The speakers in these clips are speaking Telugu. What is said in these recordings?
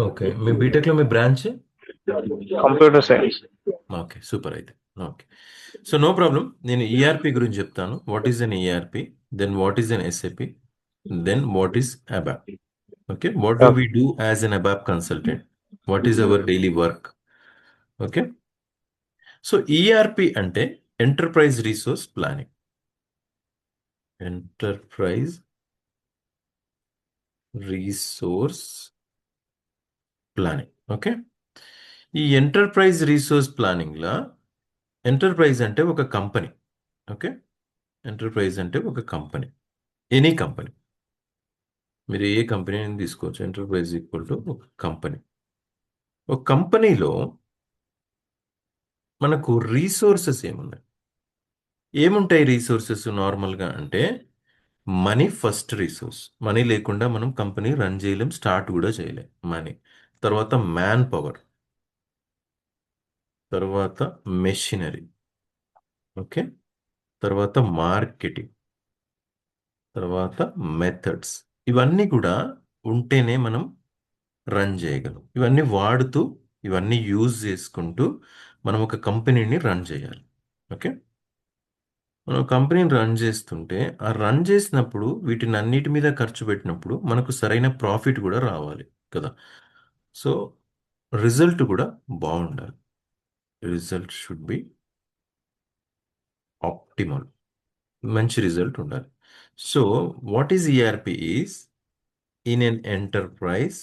ఓకే. మీ బీటెక్‌లో మీ branch? Computer science. Okay. Super అయితే. ఓకే. So, no problem. నేను ఈఆర్‌పీ గురించి చెప్తాను. What is an ERP? Then what is an SAP? Then what is ABAP? Okay. What do we okay. Do as an ABAP consultant? What is our daily work? Okay. So, ERP అంటే enterprise resource planning. Enterprise resource planning. Okay. ఈ ఎంటర్‌ప్రైజ్ రిసోర్స్ ప్లానింగ్‌ల ఎంటర్‌ప్రైజ్ అంటే ఒక కంపెనీ. ఓకే. ఎంటర్‌ప్రైజ్ అంటే ఒక కంపెనీ. Any company. మీరు ఏ కంపెనీ అయినా తీసుకోవచ్చు. ఎంటర్‌ప్రైజ్ ఈక్వల్ టు ఒక కంపెనీ. ఒక కంపెనీలో మనకు రిసోర్సెస్ ఏమున్నాయి? ఏముంటాయి రిసోర్సెస్ నార్మల్‌గా అంటే మనీ ఫస్ట్ రిసోర్స్. మనీ లేకుండా మనం కంపెనీ రన్ చేయలేం. స్టార్ట్ కూడా చేయలేం. మనీ. తర్వాత మ్యాన్ పవర్. తర్వాత మెషినరీ. ఓకే. తర్వాత మార్కెటింగ్. తర్వాత మెథడ్స్. ఇవన్నీ కూడా ఉంటేనే మనం రన్ చేయగలం. ఇవన్నీ వాడుతూ, ఇవన్నీ యూజ్ చేసుకుంటూ మనం ఒక కంపెనీని రన్ చేయాలి. ఓకే. మనం కంపెనీని రన్ చేస్తుంటే, ఆ రన్ చేసినప్పుడు వీటినన్నిటి మీద ఖర్చు పెట్టినప్పుడు మనకు సరైన ప్రాఫిట్ కూడా రావాలి కదా! సో, రిజల్ట్ కూడా బావుండాలి. Result should be optimal. మంచి రిజల్ట్ ఉండాలి. So, what is ERP is in an enterprise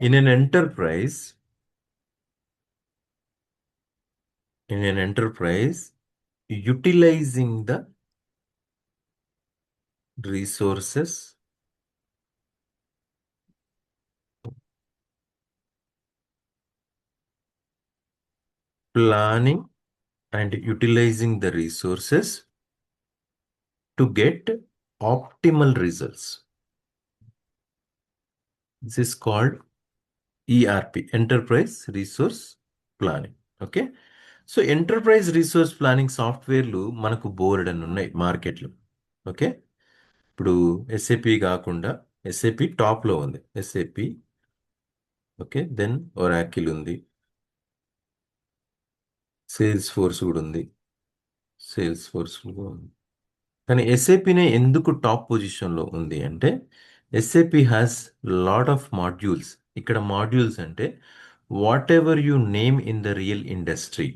in an enterprise utilizing the resources planning and utilizing the resources to get optimal results. This is called ERP, Enterprise Resource Planning. Okay. So enterprise resource planning సాఫ్ట్వేర్లు మనకు బోర్డ్ అని ఉన్నాయి మార్కెట్లో. ఓకే. ఇప్పుడు ఎస్ఏపి కాకుండా ఎస్ఏపి టాప్లో ఉంది. ఎస్ఏపి. ఓకే. దెన్ ఒరాకిల్ ఉంది. సేల్స్ ఫోర్స్ కూడా ఉంది. సేల్స్ ఫోర్స్ కూడా ఉంది. కానీ ఎస్ఏపినే ఎందుకు టాప్ పొజిషన్లో ఉంది అంటే SAP has lot of modules. ఇక్కడ మాడ్యూల్స్ అంటే what ever you name in the real industry,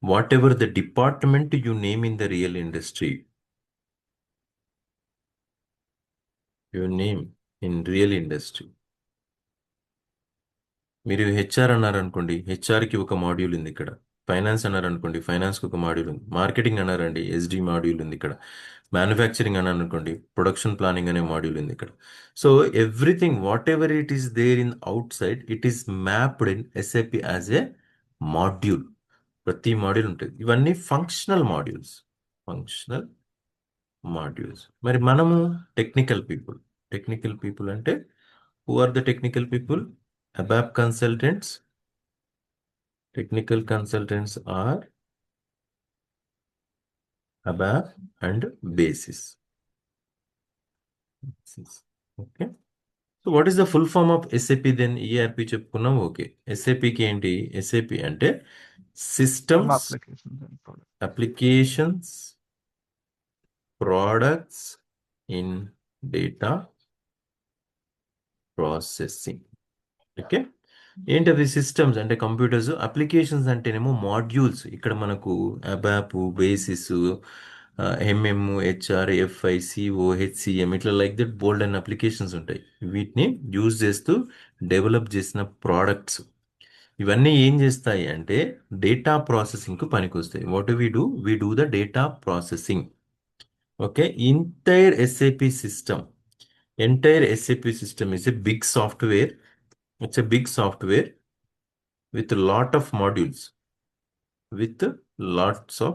what ever the department you name in the real industry, you name in real industry. మీరు హెచ్ఆర్ అన్నారనుకోండి, హెచ్ఆర్కి ఒక మాడ్యూల్ ఉంది ఇక్కడ. ఫైనాన్స్ అన్నారనుకోండి, ఫైనాన్స్కి ఒక మాడ్యూల్ ఉంది. మార్కెటింగ్ అన్నారండి, ఎస్డి మాడ్యూల్ ఉంది ఇక్కడ. మ్యానుఫ్యాక్చరింగ్ అన్నారనుకోండి, ప్రొడక్షన్ ప్లానింగ్ అనే మాడ్యూల్ ఉంది ఇక్కడ. So everything whatever it is there in outside it is mapped in SAP as a module. ప్రతి మాడ్యూల్ ఉంటుంది. ఇవన్నీ ఫంక్షనల్ మాడ్యూల్స్. Functional modules. మరి మనము టెక్నికల్ పీపుల్. టెక్నికల్ పీపుల్ అంటే who are the technical people? ABAP consultants. Technical consultants are ABAP and BASIS. Okay. So what is the full form of SAP then? ERP చెప్పుకున్నాం. ఓకే. SAPకి ఏంటి? SAP అంటే web systems, applications and products. Applications, products in data processing. Okay. ఏంటది? సిస్టమ్స్ అంటే కంప్యూటర్స్, అప్లికేషన్స్ అంటేనేమో మాడ్యూల్స్. ఇక్కడ మనకు ABAP, basis, MM, HR, FI, CO, HCM ఇట్లా like that bold and applications ఉంటాయి. వీటిని యూజ్ చేస్తూ డెవలప్ చేసిన ప్రోడక్ట్స్. ఇవన్నీ ఏం చేస్తాయి అంటే డేటా ప్రాసెసింగ్కు పనికొస్తాయి. What we do the data processing. Okay. Entire SAP system is a big software. It's a big software with lot of modules. With lots of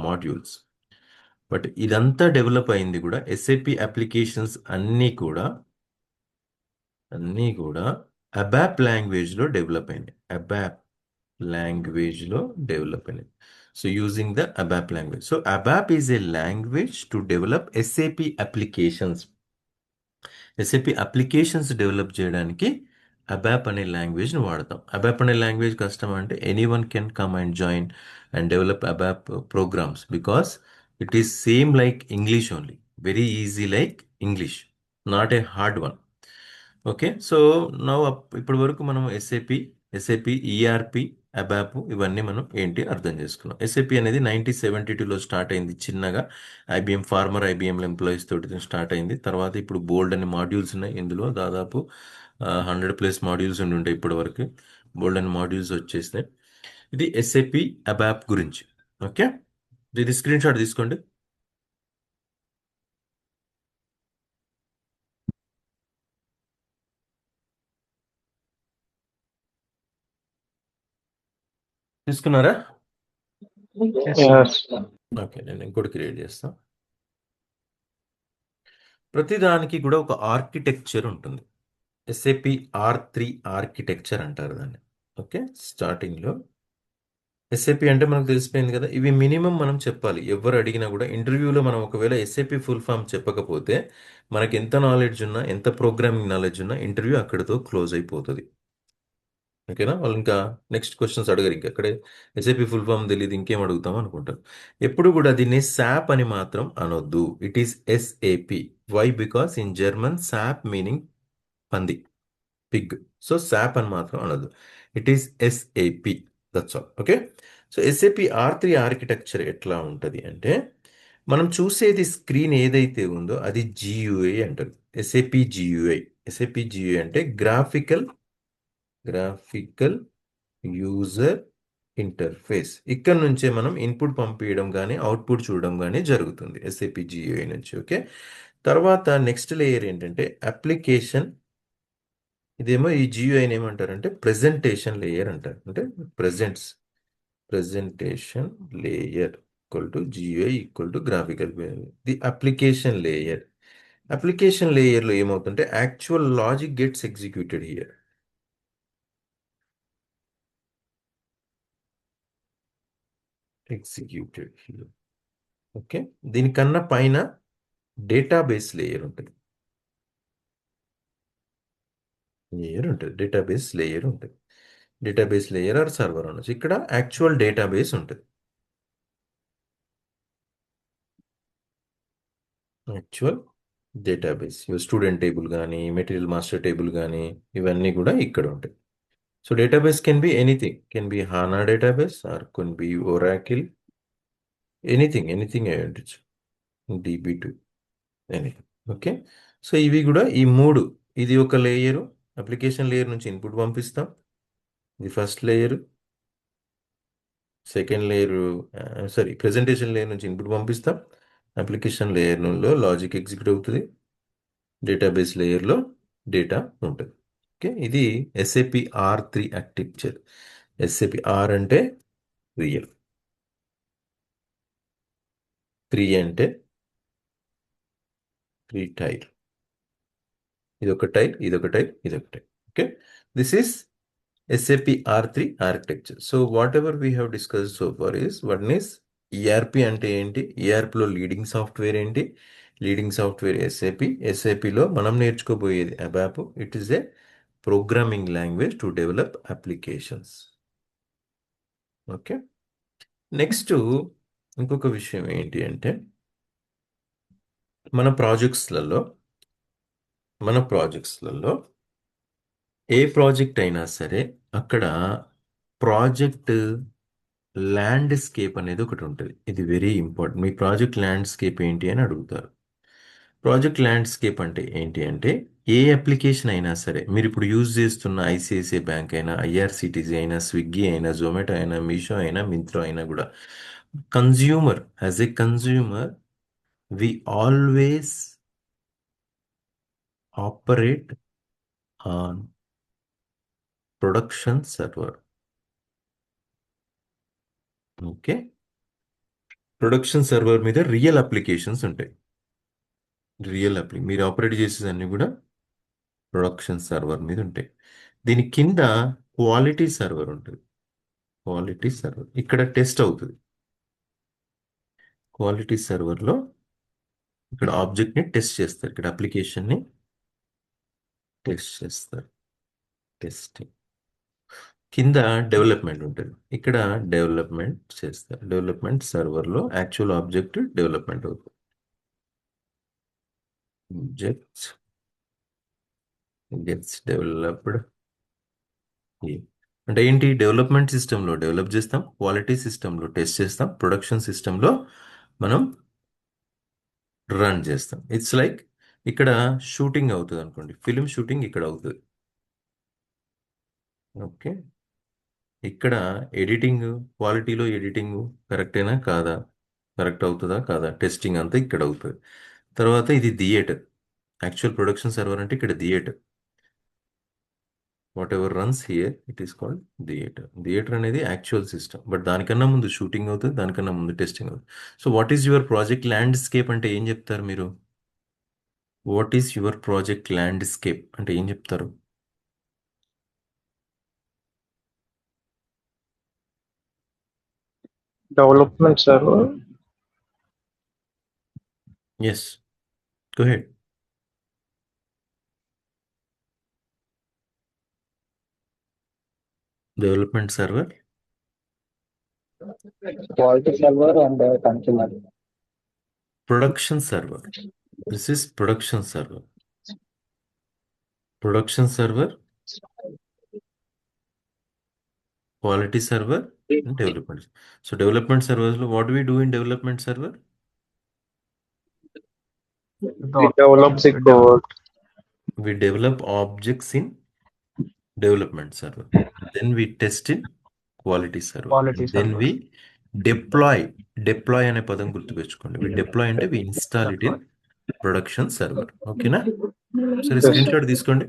modules. But ఇదంతా డెవలప్ అయింది కూడా ఎస్ఏపి అప్లికేషన్స్ అన్నీ కూడా అబాప్ లాంగ్వేజ్లో డెవలప్ అయినాయి. అబాప్ లాంగ్వేజ్లో డెవలప్ అనేది. So using the ABAP language. So ABAP is a language to develop SAP applications. SAP applications develop చేయడానికి అబాప్ అనే లాంగ్వేజ్ని వాడతాం. అబాప్ అనే లాంగ్వేజ్ కష్టం అంటే any one can come and join and develop ABAP programs because it is same like English only. Very easy like English, not a hard one. Okay, so now ఇప్పటి వరకు మనం ఎస్ఏపి ఈఆర్పి అబాప్ ఇవన్నీ మనం ఏంటి అర్థం చేసుకున్నాం. ఎస్ఏపి అనేది 1972లో స్టార్ట్ అయింది చిన్నగా. ఐబిఎం ఫార్మర్ ఐబిఎం ఎంప్లాయీస్ తోటి స్టార్ట్ అయింది. తర్వాత ఇప్పుడు బోల్డ్ అనే మాడ్యూల్స్ ఉన్నాయి. ఇందులో దాదాపు 100+ మాడ్యూల్స్ ఉండి ఉంటాయి ఇప్పటి వరకు. బోల్డ్ అనే మాడ్యూల్స్ వచ్చేసినాయి. ఇది ఎస్ఏపి అబాప్ గురించి. ఓకే, ఇది స్క్రీన్ షాట్ తీసుకోండి. తీసుకున్నారా? Yes. ఓకే, నేను ఇంకోటి క్రియేట్ చేస్తాను. ప్రతిదానికి కూడా ఒక ఆర్కిటెక్చర్ ఉంటుంది. ఎస్ఏపి R3 ఆర్కిటెక్చర్ అంటారు దాన్ని. ఓకే, స్టార్టింగ్లో ఎస్ఏపి అంటే మనకు తెలిసిపోయింది కదా. ఇవి మినిమం మనం చెప్పాలి. ఎవరు అడిగినా కూడా ఇంటర్వ్యూలో మనం ఒకవేళ ఎస్ఏపి ఫుల్ ఫామ్ చెప్పకపోతే మనకి ఎంత నాలెడ్జ్ ఉన్నా, ఎంత ప్రోగ్రామింగ్ నాలెడ్జ్ ఉన్నా ఇంటర్వ్యూ అక్కడితో క్లోజ్ అయిపోతుంది. ఓకేనా? వాళ్ళు ఇంకా నెక్స్ట్ క్వశ్చన్స్ అడగరు. ఇంకా అక్కడే ఎస్ఏపి ఫుల్ ఫామ్ తెలియదు ఇంకేం అడుగుతాం అనుకుంటారు. ఎప్పుడు కూడా దీన్ని శాప్ అని మాత్రం అనొద్దు. It is SAP. Why? Because in German sap meaning పంది, పిగ్. సో శాప్ అని మాత్రం అనొద్దు. It is SAP. That's all. Okay, so SAP R3 architecture ఎట్లా ఉంటుంది అంటే మనం చూసేది స్క్రీన్ ఏదైతే ఉందో అది జియుఐ అంటారు. SAP GUI. ఎస్ఏపి జియుఐ అంటే గ్రాఫికల్ యూజర్ ఇంటర్ఫేస్. ఇక్కడ నుంచే మనం ఇన్పుట్ పంపించడం కానీ అవుట్పుట్ చూడడం కానీ జరుగుతుంది ఎస్ఏపి జియుఐ నుంచి. ఓకే, తర్వాత నెక్స్ట్ లేయర్ ఏంటంటే అప్లికేషన్. ఇదేమో ఈ జియుఐని ఏమంటారంటే ప్రెజెంటేషన్ లేయర్ అంటారు. అంటే presentation layer equal to GUI equal to graphical. The application layer. Application లేయర్లో ఏమవుతుంటే actual logic gets executed here. Okay, దీనికన్నా పైన డేటాబేస్ డేటాబేస్ లేయర్ ఉంటుంది. డేటాబేస్ లేయర్ ఆర్ సర్వర్ అనొచ్చు. ఇక్కడ యాక్చువల్ డేటాబేస్ ఉంటుంది. యాక్చువల్ డేటాబేస్ స్టూడెంట్ టేబుల్ కానీ మెటీరియల్ మాస్టర్ టేబుల్ కానీ ఇవన్నీ కూడా ఇక్కడ ఉంటాయి. So database can be anything. Can be HANA database or can be Oracle. Anything అయి ఉండొచ్చు. DB2 anything. ఓకే, సో ఇవి కూడా ఈ మూడు. ఇది ఒక లేయరు. అప్లికేషన్ లేయర్ నుంచి ఇన్పుట్ పంపిస్తాం. ఇది first layer. Second layer, sorry, presentation layer నుంచి ఇన్పుట్ పంపిస్తాం. అప్లికేషన్ లేయర్లో లాజిక్ ఎగ్జిక్యూట్ అవుతుంది. డేటాబేస్ లేయర్లో డేటా ఉంటుంది. ఓకే, ఇది SAP R3 architecture. SAP R అంటే రియల్, 3 అంటే 3 టైర్. ఇదొక టైర్, ఇదొక టైర్, ఇదొక tier. Okay, this is SAP R3 architecture. So whatever we have discuss so far is one is ERP అంటే ఏంటి, ఈఆర్పిలో లీడింగ్ సాఫ్ట్వేర్ ఏంటి, లీడింగ్ సాఫ్ట్వేర్ ఎస్ఏపి. ఎస్ఏపిలో మనం నేర్చుకోబోయేది ABAP. It is a programming language to develop applications. Okay, next ఇంకొక విషయం ఏంటి అంటే మన ప్రాజెక్ట్స్లలో ఏ ప్రాజెక్ట్ అయినా సరే అక్కడ ప్రాజెక్ట్ ల్యాండ్స్కేప్ అనేది ఒకటి ఉంటుంది. ఇది వెరీ ఇంపార్టెంట్. మీ ప్రాజెక్ట్ ల్యాండ్స్కేప్ ఏంటి అని అడుగుతారు. ప్రాజెక్ట్ ల్యాండ్స్కేప్ అంటే ఏంటి అంటే ఏ అప్లికేషన్ అయినా సరే మీరు ఇప్పుడు యూజ్ చేస్తున్న ఐసిఐసిఐ బ్యాంక్ అయినా, ఐఆర్సిటిసి అయినా, స్విగ్గీ అయినా, జొమాటో అయినా, మీషో అయినా, మింత్రా అయినా కూడా as a consumer we always operate on production server. Okay, production server మీద రియల్ అప్లికేషన్స్ ఉంటాయి. మీరు ఆపరేట్ చేసేదన్నీ కూడా ప్రొడక్షన్ సర్వర్ మీద ఉంటాయి. దీని కింద క్వాలిటీ సర్వర్ ఉంటుంది. క్వాలిటీ సర్వర్ ఇక్కడ టెస్ట్ అవుతుంది. క్వాలిటీ సర్వర్లో ఇక్కడ ఆబ్జెక్ట్ని టెస్ట్ చేస్తారు, ఇక్కడ అప్లికేషన్ని టెస్ట్ చేస్తారు. టెస్టింగ్ కింద డెవలప్మెంట్ ఉంటుంది, ఇక్కడ డెవలప్మెంట్ చేస్తారు. డెవలప్మెంట్ సర్వర్లో యాక్చువల్ ఆబ్జెక్ట్ డెవలప్మెంట్ అవుతుంది. Objects gets developed. అంటే ఏంటి, డెవలప్మెంట్ సిస్టంలో డెవలప్ చేస్తాం, క్వాలిటీ సిస్టంలో టెస్ట్ చేస్తాం, ప్రొడక్షన్ సిస్టంలో మనం రన్ చేస్తాం. ఇట్స్ లైక్ ఇక్కడ షూటింగ్ అవుతుంది అనుకోండి, ఫిల్మ్ షూటింగ్ ఇక్కడ అవుతుంది. ఓకే, ఇక్కడ ఎడిటింగ్, క్వాలిటీలో ఎడిటింగ్ కరెక్టేనా కాదా, కరెక్ట్ అవుతుందా కాదా, టెస్టింగ్ అంతా ఇక్కడ అవుతుంది. తర్వాత ఇది థియేటర్, యాక్చువల్ ప్రొడక్షన్ సర్వర్ అంటే ఇక్కడ theatre. Whatever runs here it is called theatre. Theatre అనేది యాక్చువల్ సిస్టమ్, బట్ దానికన్నా ముందు షూటింగ్ అవుతుంది, దానికన్నా ముందు టెస్టింగ్ అవుతుంది. So what is your project landscape అంటే ఏం చెప్తారు మీరు? What is your project landscape అంటే ఏం చెప్తారు? Development server, yes, go ahead. Development server, quality server, and consumer. Production server. This is production server. Production server, quality server and development. So development సర్వర్లో what we do in development server? We develop the code. We develop objects in development server. Then we test in quality server. Quality Then server. we deploy. Deploy అనే పదం గుర్తుపెట్టుకోండి. We deploy అంటే we install it in production server. ఓకేనా? సరే, Yes. స్క్రీన్ షాట్ తీసుకోండి.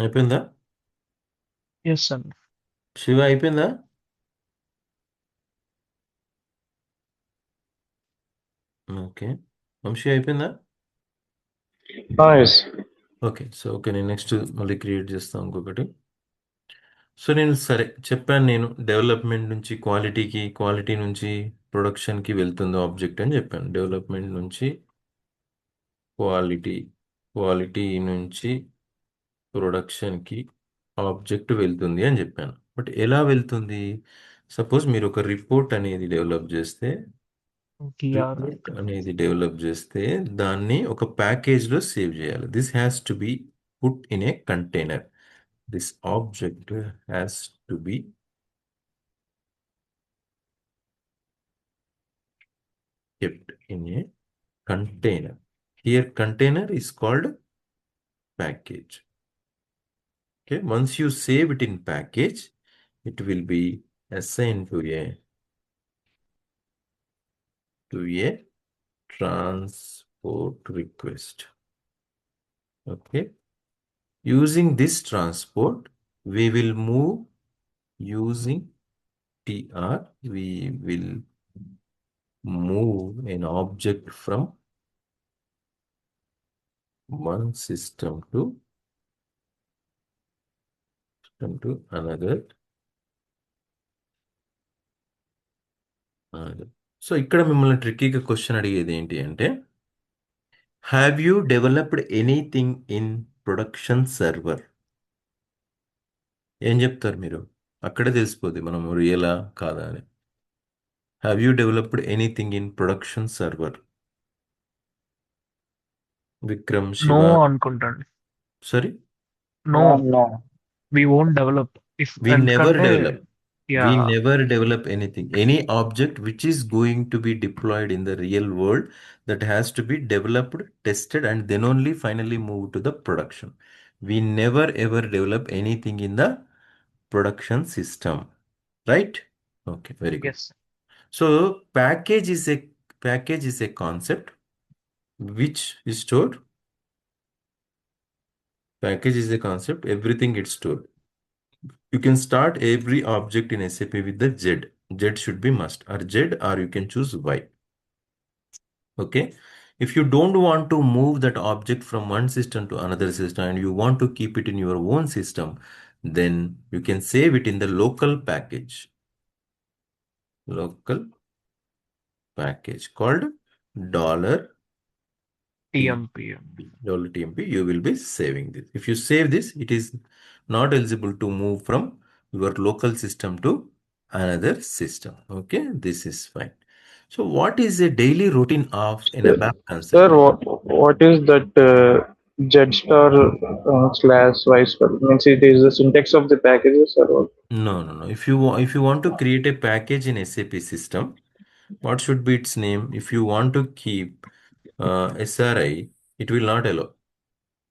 అయిపోయిందా? Yes, sir. శివ అయిపోయిందా? ఓకే, వంశీ అయిపోయిందా? Nice. ఓకే, సో ఓకే, నేను నెక్స్ట్ మళ్ళీ క్రియేట్ చేస్తాను ఇంకొకటి. సో నేను సరే చెప్పాను, నేను డెవలప్మెంట్ నుంచి క్వాలిటీకి, క్వాలిటీ నుంచి ప్రొడక్షన్కి వెళ్తుంది ఆబ్జెక్ట్ అని చెప్పాను. డెవలప్మెంట్ నుంచి క్వాలిటీ, క్వాలిటీ నుంచి ప్రొడక్షన్కి ఆబ్జెక్ట్ వెళ్తుంది అని చెప్పాను. బట్ ఎలా వెళ్తుంది? సపోజ్ మీరు ఒక రిపోర్ట్ అనేది డెవలప్ చేస్తే, TR. రిపోర్ట్ అనేది డెవలప్ చేస్తే దాన్ని ఒక ప్యాకేజ్లో సేవ్ చేయాలి. This has to be put in a container. This object has to be kept in a container. Here container is called package. Okay, once you save it in package, it will be assigned to a transport request. Okay, using this transport we will move using TR, we will move an object from one system to another. So ఇక్కడ మిమ్మల్ని ట్రిక్కీగా క్వశ్చన్ అడిగేది ఏంటి అంటే, have you developed anything in production server? ఏం చెప్తారు మీరు? అక్కడే తెలిసిపోద్ది మనం రియలా కాదా అని. Have you developed anything in production server? Vikram, No Shiva, అనుకుంటాండి. Sorry, No, No. we won't develop. If we never ఎందుకంటే develop. We yeah, never develop anything. Any object which is going to be deployed in the real world, that has to be developed, tested, and then only finally move to the production. We never ever develop anything in the production system. Right? Okay, very good. yes, So package is a concept which is stored. Package is a concept, everything gets stored. You can start every object in SAP with the Z. Z should be must, or Z, or you can choose Y. Okay. If you don't want to move that object from one system to another system and you want to keep it in your own system, then you can save it in the local package. Local package called dollar TMP. $TMP, you will be saving this. If you save this, it is not eligible to move from your local system to another system. Okay, this is fine. So what is a daily routine of an ABAP Sir, consultant? what is that Jetstar slash vice versa? Means it is the syntax of the packages or what? No. If you want to create a package in SAP system, what should be its name? If you want to keep SRI, it will not allow.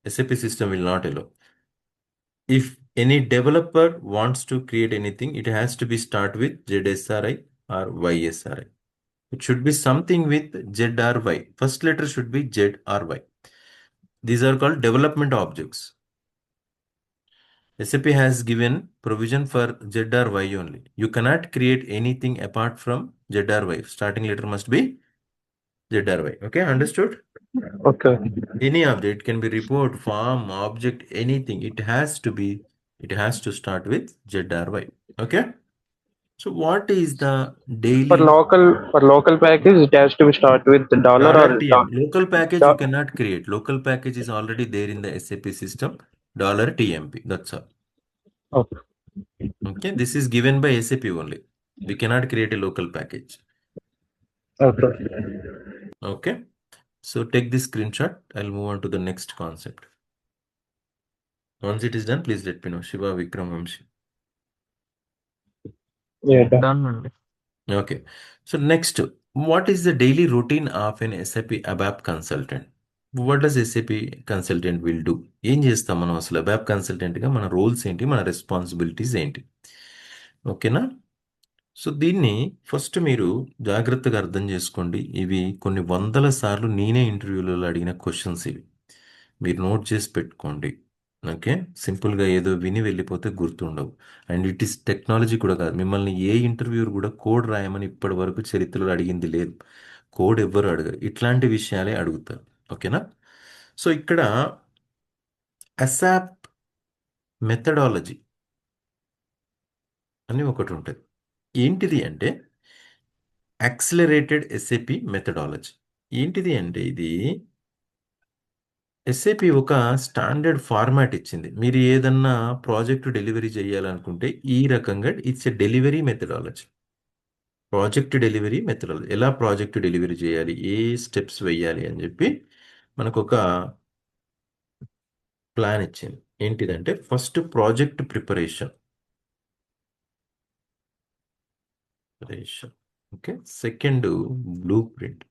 SAP system will not allow. If any developer wants to create anything, it has to be start with ZSRI or YSRI. It should be something with Z or Y. First letter should be Z or Y. These are called development objects. SAP has given provision for Z or Y only. You cannot create anything apart from Z or Y. Starting letter must be Z or Y. Okay, understood? Okay. Any object, it can be report, form, object, anything. It has to start with Z or Y. Okay? So what is the For daily local package, it has to be start with the dollar dollar or TM? Local package you do- cannot create. Local package is already there in the SAP system. Dollar TMP. That's all. okay. Okay. This is given by SAP only. We cannot create a local package. Okay. Okay. So take this screenshot. I'll move on to the next concept. Once it is done, please let me know. Shiva Vikram Vamshi. Yeah. Done. Done అండి. Okay. So next, what is the daily routine of an SAP ABAP consultant? What does SAP consultant will do? ఏం చేస్తాం మనం అసలు ABAP consultant గా మన రోల్స్ ఏంటి, మన రెస్పాన్సిబిలిటీస్ ఏంటి? ఓకేనా? సో దీన్ని ఫస్ట్ మీరు జాగ్రత్తగా అర్థం చేసుకోండి. ఇవి కొన్ని వందల సార్లు నేనే ఇంటర్వ్యూలలో అడిగిన క్వశ్చన్స్ ఇవి. మీరు నోట్ చేసి పెట్టుకోండి. ఓకే, సింపుల్గా ఏదో విని వెళ్ళిపోతే గుర్తుండవు. అండ్ ఇట్ ఈస్ టెక్నాలజీ కూడా కాదు. మిమ్మల్ని ఏ ఇంటర్వ్యూర్ కూడా కోడ్ రాయమని ఇప్పటి వరకు చరిత్రలో అడిగింది లేదు. కోడ్ ఎవ్వరు అడగరు, ఇట్లాంటి విషయాలే అడుగుతారు. ఓకేనా? సో ఇక్కడ అసాప్ మెథడాలజీ అని ఒకటి ఉంటుంది. ఏంటిది అంటే యాక్సిలరేటెడ్ ఎస్ఏపి మెథడాలజీ. ఏంటిది అంటే ఇది ఎస్ఏపి ఒక స్టాండర్డ్ ఫార్మాట్ ఇచ్చింది. మీరు ఏదన్నా ప్రాజెక్ట్ డెలివరీ చేయాలనుకుంటే ఈ రకంగా it's a delivery methodology. Project delivery methodology, ఎలా ప్రాజెక్ట్ డెలివరీ చేయాలి, ఏ స్టెప్స్ వేయాలి అని చెప్పి మనకు ఒక ప్లాన్ ఇచ్చింది. ఏంటిదంటే first project preparation. Okay, second blueprint,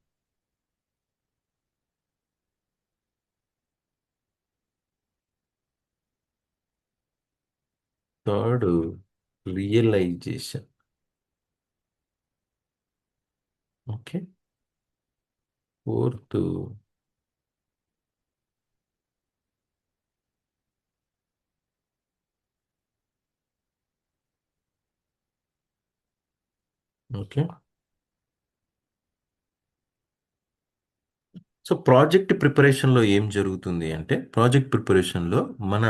third realisation. Okay, fourth okay. So project ప్రిపరేషన్లో ఏం జరుగుతుంది అంటే, ప్రాజెక్ట్ ప్రిపరేషన్లో మన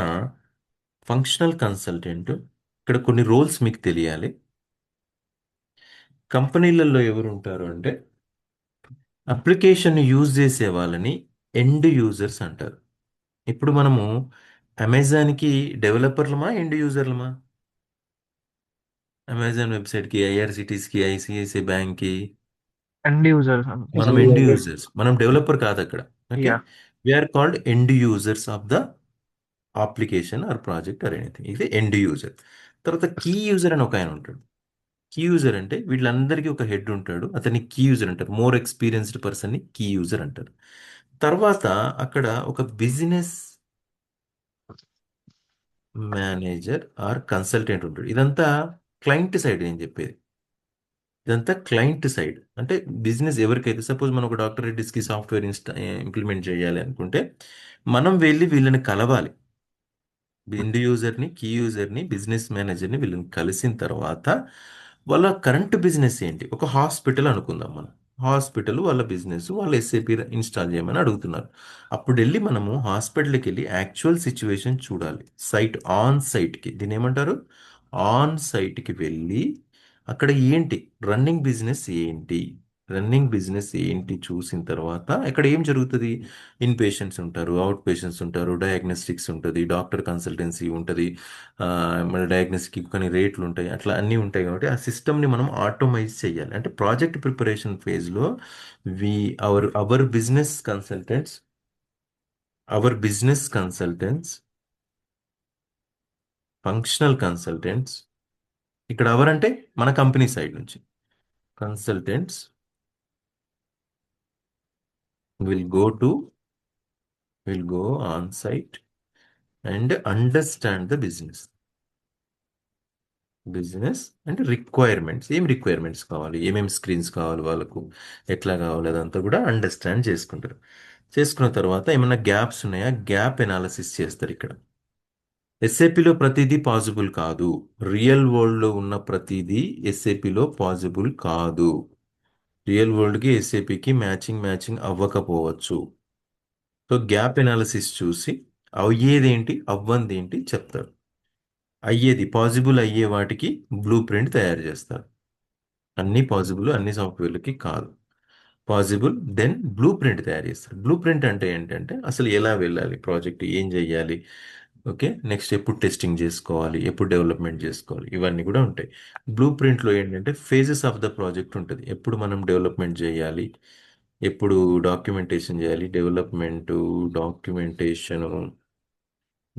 ఫంక్షనల్ కన్సల్టెంట్, ఇక్కడ కొన్ని రోల్స్ మీకు తెలియాలి. కంపెనీలలో ఎవరు ఉంటారు అంటే అప్లికేషన్ యూజ్ చేసే వాళ్ళని ఎండ్ యూజర్స్ అంటారు. ఇప్పుడు మనము అమెజాన్కి డెవలపర్లమా ఎండ్ యూజర్లమా? అమెజాన్ వెబ్సైట్కి, ఐఆర్సిటీస్కి, ఐసిఐసిఐ బ్యాంక్కి ఎండ్ యూజర్స్ మనం ఎండ్ యూజర్స్. మనం డెవలపర్ కాదు అక్కడ. Okay, ya. We are called end users of the application or project or anything. ఇది ఎండ్ యూజర్. తర్వాత కీ యూజర్ అని ఒక ఆయన ఉంటాడు. కీ యూజర్ అంటే వీళ్ళందరికీ ఒక హెడ్ ఉంటాడు, అతన్ని కీ యూజర్ అంటారు. మోర్ ఎక్స్పీరియన్స్డ్ పర్సన్ని కీ యూజర్ అంటారు. తర్వాత అక్కడ ఒక బిజినెస్ మేనేజర్ ఆర్ కన్సల్టెంట్ ఉంటాడు. ఇదంతా క్లయింట్ సైడ్ నేను చెప్పేది. ఇదంతా క్లయింట్ సైడ్. అంటే బిజినెస్ ఎవరికైతే, సపోజ్ మనం ఒక డాక్టర్ రెడ్డిస్కి సాఫ్ట్వేర్ ఇంప్లిమెంట్ చేయాలి అనుకుంటే మనం వెళ్ళి వీళ్ళని కలవాలి. ఎండ్ యూజర్ని, కీ యూజర్ని, బిజినెస్ మేనేజర్ని వీళ్ళని కలిసిన తర్వాత వాళ్ళ కరెంట్ బిజినెస్ ఏంటి. ఒక హాస్పిటల్ అనుకుందాం మనం. హాస్పిటల్ వాళ్ళ బిజినెస్ వాళ్ళు ఎస్ఏపి ఇన్స్టాల్ చేయమని అడుగుతున్నారు. అప్పుడు వెళ్ళి మనము హాస్పిటల్కి వెళ్ళి యాక్చువల్ సిచ్యువేషన్ చూడాలి. ఆన్ సైట్కి, దీని ఏమంటారు, ఆన్ సైట్కి వెళ్ళి అక్కడ ఏంటి రన్నింగ్ బిజినెస్ ఏంటి చూసిన తర్వాత ఇక్కడ ఏం జరుగుతుంది. ఇన్ పేషెంట్స్ ఉంటారు, అవుట్ పేషెంట్స్ ఉంటారు, డయాగ్నోస్టిక్స్ ఉంటుంది, డాక్టర్ కన్సల్టెన్సీ ఉంటుంది, మన డయాగ్నోస్టిక్ కొన్ని రేట్లు ఉంటాయి, అట్లా అన్నీ ఉంటాయి. కాబట్టి ఆ సిస్టమ్ని మనం ఆటోమైజ్ చేయాలి. అంటే ప్రాజెక్ట్ ప్రిపరేషన్ ఫేజ్లో we our business consultants, functional consultants, ఇక్కడ ఎవరంటే మన కంపెనీ సైడ్ నుంచి consultants will go to will go on site and understand the business అంటే రిక్వైర్మెంట్స్ కావాలి, ఏమేమి స్క్రీన్స్ కావాలి వాళ్ళకు, ఎట్లా కావాలి, అదంతా కూడా అండర్స్టాండ్ చేసుకుంటారు. చేసుకున్న తర్వాత ఏమైనా గ్యాప్స్ ఉన్నాయా, గ్యాప్ ఎనాలిసిస్ చేస్తారు. ఇక్కడ ఎస్ఏపిలో ప్రతిదీ పాసిబుల్ కాదు, రియల్ వరల్డ్లో ఉన్న ప్రతిదీ ఎస్ఏపిలో పాసిబుల్ కాదు. రియల్ వరల్డ్కి ఎస్ఏపికి మ్యాచింగ్ అవ్వకపోవచ్చు. సో గ్యాప్ ఎనాలిసిస్ చూసి అయ్యేదేంటి అవ్వందేంటి చెప్తారు. పాసిబుల్ అయ్యే వాటికి బ్లూ ప్రింట్ తయారు చేస్తారు. అన్ని పాసిబుల్ అన్ని సాఫ్ట్వేర్లకి కాదు. పాసిబుల్ దెన్ బ్లూ ప్రింట్ తయారు చేస్తారు. బ్లూ ప్రింట్ అంటే ఏంటంటే అసలు ఎలా వెళ్ళాలి, ప్రాజెక్ట్ ఏం చేయాలి, ఓకే, నెక్స్ట్ ఎప్పుడు టెస్టింగ్ చేసుకోవాలి, ఎప్పుడు డెవలప్మెంట్ చేసుకోవాలి, ఇవన్నీ కూడా ఉంటాయి. బ్లూ ప్రింట్లో ఏంటంటే ఫేజెస్ ఆఫ్ ద ప్రాజెక్ట్ ఉంటుంది. ఎప్పుడు మనం డెవలప్మెంట్ చేయాలి, ఎప్పుడు డాక్యుమెంటేషన్ చేయాలి,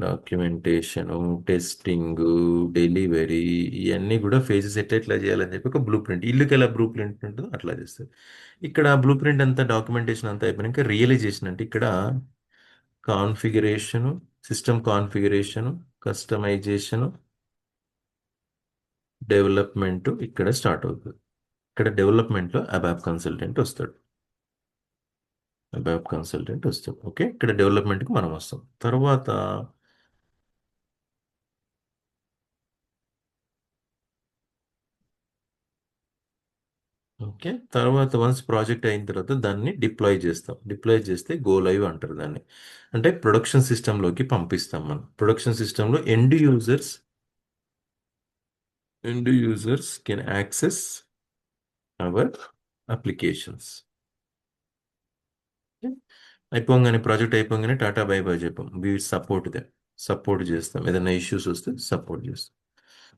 డాక్యుమెంటేషను, టెస్టింగ్, డెలివరీ, ఇవన్నీ కూడా ఫేజెస్ ఎట్లా చేయాలని చెప్పి ఒక బ్లూ ప్రింట్, ఇల్లుకి ఎలా బ్లూ ప్రింట్ ఉంటుందో అట్లా చేస్తారు. ఇక్కడ బ్లూ ప్రింట్ అంతా డాక్యుమెంటేషన్ అంతా అయిపోయినాక రియలైజేషన్ అంటే ఇక్కడ కాన్ఫిగరేషను, సిస్టమ్ కాన్ఫిగరేషను, కస్టమైజేషను, డెవలప్మెంట్ ఇక్కడ స్టార్ట్ అవుతుంది. ఇక్కడ డెవలప్మెంట్లో అబాప్ కన్సల్టెంట్ వస్తాడు. ఓకే, ఇక్కడ డెవలప్మెంట్కి మనం వస్తాం. తర్వాత వన్స్ ప్రాజెక్ట్ అయిన తర్వాత దాన్ని డిప్లాయ్ చేస్తాం. డిప్లాయ్ చేస్తే గో లైవ్ అంటారు దాన్ని. అంటే ప్రొడక్షన్ సిస్టంలోకి పంపిస్తాం. మనం ప్రొడక్షన్ సిస్టంలో end users can access our applications. Project అయిపోగానే టాటా బై బై చెప్పాం. సపోర్ట్ చేస్తాం. ఏదైనా ఇష్యూస్ వస్తే సపోర్ట్ చేస్తాం.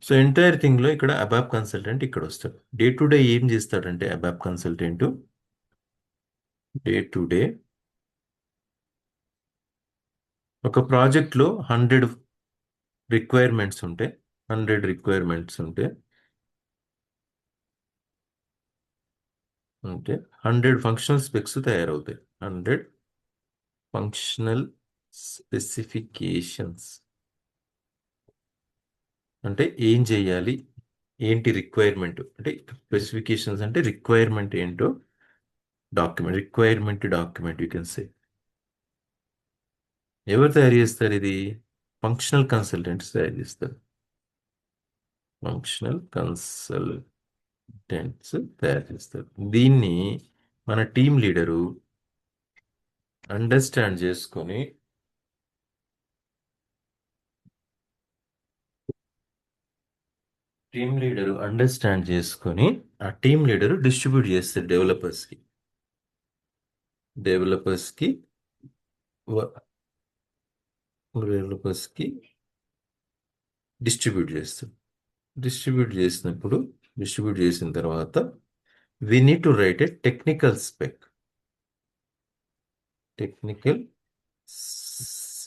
సో ఎంటైర్ థింగ్లో ఇక్కడ అబాప్ కన్సల్టెంట్ ఇక్కడ వస్తాడు. డే టు డే ఏం చేస్తాడంటే అబాప్ కన్సల్టెంట్ డే టు డే ఒక ప్రాజెక్ట్లో 100 రిక్వైర్మెంట్స్ ఉంటే 100 ఫంక్షనల్ స్పెక్స్ తయారవుతాయి. 100 ఫంక్షనల్ స్పెసిఫికేషన్స్ అంటే ఏం చేయాలి, ఏంటి రిక్వైర్మెంట్, అంటే స్పెసిఫికేషన్స్ అంటే రిక్వైర్మెంట్ ఏంటో డాక్యుమెంట్ యూ కెన్ సే. ఎవరు తయారు చేస్తారు? ఇది ఫంక్షనల్ కన్సల్టెంట్స్ తయారు చేస్తారు. దీన్ని మన టీం లీడరు అండర్స్టాండ్ చేసుకొని ఆ టీం లీడరు డిస్ట్రిబ్యూట్ చేస్తారు డెవలపర్స్కి డిస్ట్రిబ్యూట్ చేస్తారు. డిస్ట్రిబ్యూట్ చేసిన తర్వాత we need to write a technical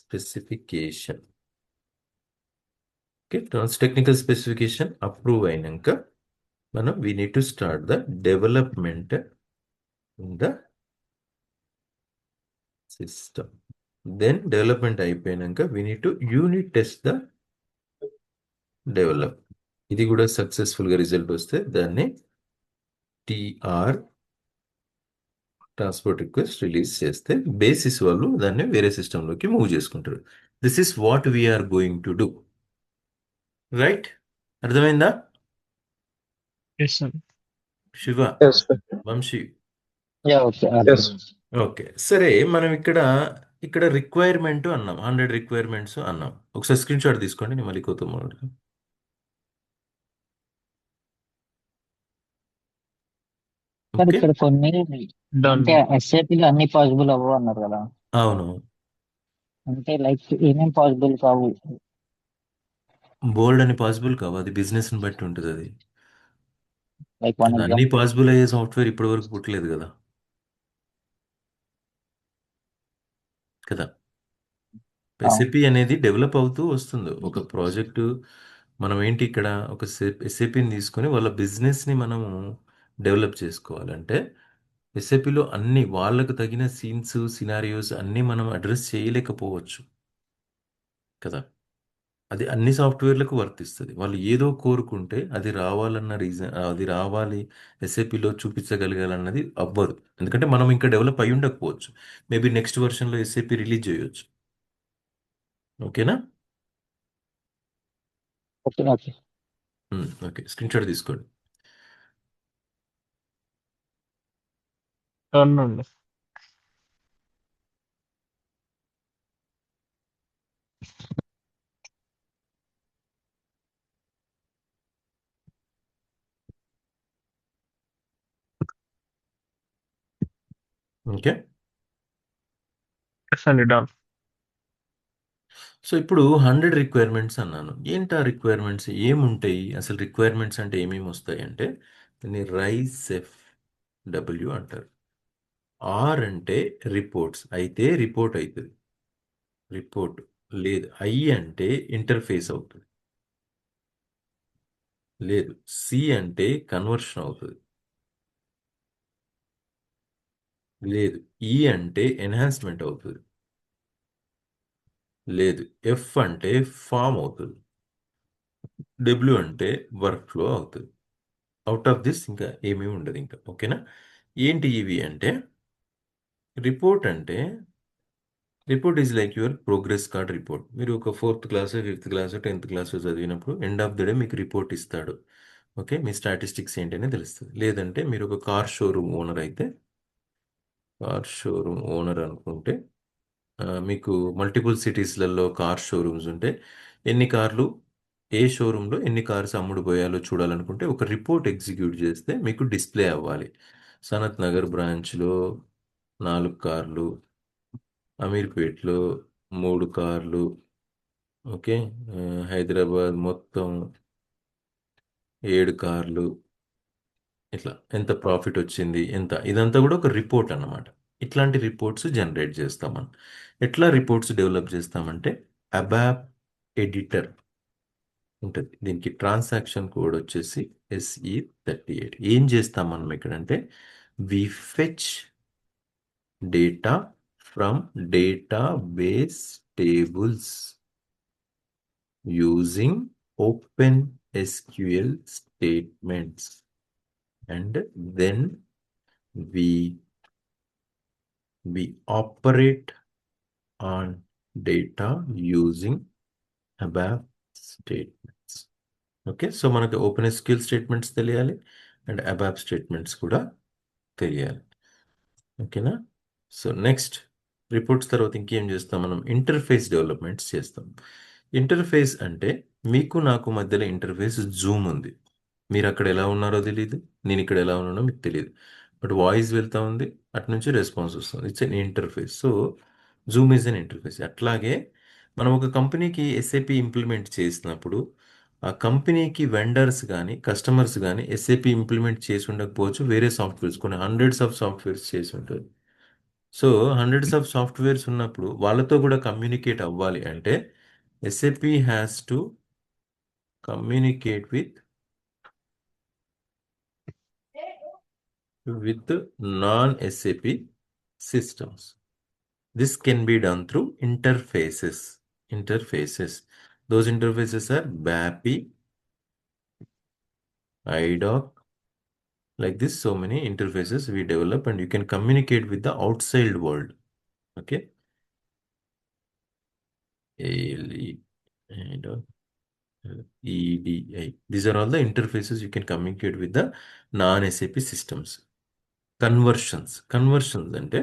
specification. Okay, technical specification approve అయినాక మనం we need to start the development in the system. Then development అయిపోయినాక we need to unit test the development. ఇది కూడా సక్సెస్ఫుల్గా రిజల్ట్ వస్తే దాన్ని TR ట్రాన్స్పోర్ట్ రిక్వెస్ట్ రిలీజ్ చేస్తే బేసిస్ వాళ్ళు దాన్ని వేరే సిస్టంలోకి మూవ్ చేసుకుంటారు. This is what we're going to do. Right? అర్థమైందా? Yes, sir. Shiva, Yes, sir. Vamshi, yeah okay Yes. అర్థమైంది. ఓకే, సరే. మనం ఇక్కడ రిక్వైర్మెంట్ అన్నాం, 100 రిక్వైర్మెంట్స్ అన్నాం. ఒకసారి స్క్రీన్ షాట్ తీసుకోండి, నేను మళ్ళీ కొత్త మోడల్. సార్ ఓకే, ఇక్కడ కొన్ని డన్. అంటే ఎస్ఏపీలో అన్ని పాసిబుల్ అవ్వవు అన్నారు కదా, అవును. అంటే లైక్ ఏమేం పాసిబుల్ కావు? బోల్డ్ అని పాసిబుల్ కావు, అది బిజినెస్ని బట్టి ఉంటుంది అది. లైక్ వన్ కదా, అన్ని ఎగ్జాంపుల్. పాసిబుల్ అయ్యే సాఫ్ట్వేర్ ఇప్పటి వరకు పుట్టలేదు కదా. కదా, ఎస్ఏపి అనేది డెవలప్ అవుతూ వస్తుంది ఒక ప్రాజెక్టు. మనం ఏంటి ఇక్కడ ఒక ఎస్ఏపిని తీసుకొని వాళ్ళ బిజినెస్ని మనము డెవలప్ చేసుకోవాలంటే ఎస్ఏపిలో అన్ని వాళ్ళకు తగిన సీన్స్ సినారియోస్ అన్నీ మనం అడ్రస్ చేయలేకపోవచ్చు కదా. అది అన్ని సాఫ్ట్వేర్లకు వర్తిస్తుంది. వాళ్ళు ఏదో కోరుకుంటే అది రావాలన్న రీజన్, అది రావాలి ఎస్ఏపిలో చూపించగలగాలన్నది అవ్వదు. ఎందుకంటే మనం ఇంకా డెవలప్ అయి ఉండకపోవచ్చు. మేబీ నెక్స్ట్ వర్షన్లో ఎస్ఏపి రిలీజ్ చేయొచ్చు. ఓకేనా? Okay okay. Okay, screenshot తీసుకోండి. డన్ అండి. ఓకే, ఎస్ అండి, డన్. సో ఇప్పుడు 100 రిక్వైర్మెంట్స్ అన్నాను. ఏంటి ఆ రిక్వైర్మెంట్స్ ఏముంటాయి? అసలు రిక్వైర్మెంట్స్ అంటే ఏమేమి వస్తాయి అంటే దీన్ని రైస్ ఎఫ్ డబ్ల్యూ అంటారు. ఆర్ అంటే రిపోర్ట్స్, అయితే రిపోర్ట్ అవుతుంది, రిపోర్ట్. లేదు, ఐ అంటే ఇంటర్ఫేస్ అవుతుంది. లేదు, సి అంటే కన్వర్షన్ అవుతుంది. లేదు, ఈ అంటే ఎన్హాన్స్మెంట్ అవుతుంది. లేదు, ఎఫ్ అంటే ఫామ్ అవుతుంది. డబ్ల్యూ అంటే వర్క్ ఫ్లో అవుతుంది. అవుట్ ఆఫ్ దిస్ ఇంకా ఏమీ ఉండదు ఇంకా. ఓకేనా? ఏంటి ఇవి అంటే రిపోర్ట్ అంటే report is like your progress card report. మీరు ఒక 4th class 5th class 10th class చదివినప్పుడు ఎండ్ ఆఫ్ ద డే మీకు రిపోర్ట్ ఇస్తాడు. ఓకే, మీ స్టాటిస్టిక్స్ ఏంటనే తెలుస్తుంది. లేదంటే మీరు ఒక కార్ షోరూమ్ ఓనర్ అయితే, కార్ షోరూమ్ ఓనర్ అనుకుంటే మీకు మల్టిపుల్ సిటీస్లలో కార్ షోరూమ్స్ ఉంటే ఎన్ని కార్లు ఏ షోరూంలో ఎన్ని కార్స్ అమ్ముడు పోయాలో చూడాలనుకుంటే ఒక రిపోర్ట్ ఎగ్జిక్యూట్ చేస్తే మీకు డిస్ప్లే అవ్వాలి. సనత్ నగర్ బ్రాంచ్లో 4 కార్లు, అమీర్పేట్లో 3 కార్లు, ఓకే, హైదరాబాద్ మొత్తం 7 కార్లు, ఇట్లా ఎంత ప్రాఫిట్ వచ్చింది ఎంత, ఇదంతా కూడా ఒక రిపోర్ట్ అన్నమాట. ఇట్లాంటి రిపోర్ట్స్ జనరేట్ చేస్తాం మనం. ఎట్లా రిపోర్ట్స్ డెవలప్ చేస్తామంటే అబాప్ ఎడిటర్ ఉంటుంది. దీనికి ట్రాన్సాక్షన్ కోడ్ వచ్చేసి SE38. ఏం చేస్తాం మనం ఇక్కడంటే we fetch data from database tables using OpenSQL statements, and then we we operate on data using ABAP statements. Okay, so మనకి OpenSQL స్టేట్మెంట్స్ తెలియాలి అండ్ ABAP స్టేట్మెంట్స్ కూడా తెలియాలి. ఓకేనా? సో నెక్స్ట్ రిపోర్ట్స్ తర్వాత ఇంకేం చేస్తాం మనం? ఇంటర్ఫేస్ డెవలప్మెంట్స్ చేస్తాం. ఇంటర్ఫేస్ అంటే మీకు నాకు మధ్యలో ఇంటర్ఫేస్ జూమ్ ఉంది. మీరు అక్కడ ఎలా ఉన్నారో తెలియదు, నేను ఇక్కడ ఎలా ఉన్నానో మీకు తెలియదు. బట్ వాయిస్ వెళ్తా ఉంది, అటు నుంచి రెస్పాన్స్ వస్తుంది. It's an interface. So Zoom is an interface. అట్లాగే మనం ఒక కంపెనీకి ఎస్ఏపి ఇంప్లిమెంట్ చేసినప్పుడు ఆ కంపెనీకి వెండర్స్ కానీ కస్టమర్స్ కానీ ఎస్ఏపి ఇంప్లిమెంట్ చేసి ఉండకపోవచ్చు. వేరే సాఫ్ట్వేర్స్ కొన్ని హండ్రెడ్స్ ఆఫ్ సాఫ్ట్వేర్స్ చేసి ఉంటుంది. సో హండ్రెడ్స్ ఆఫ్ సాఫ్ట్వేర్స్ ఉన్నప్పుడు వాళ్ళతో కూడా కమ్యూనికేట్ అవ్వాలి అంటే SAP has to communicate with non-SAP systems. This can be done through interfaces. Those interfaces are BAPI, IDOC, like this. So many interfaces we develop and you can communicate with the outside world. Okay. ALE, IDOC, EDI. These are all the interfaces you can communicate with the non-SAP systems. Conversions అంటే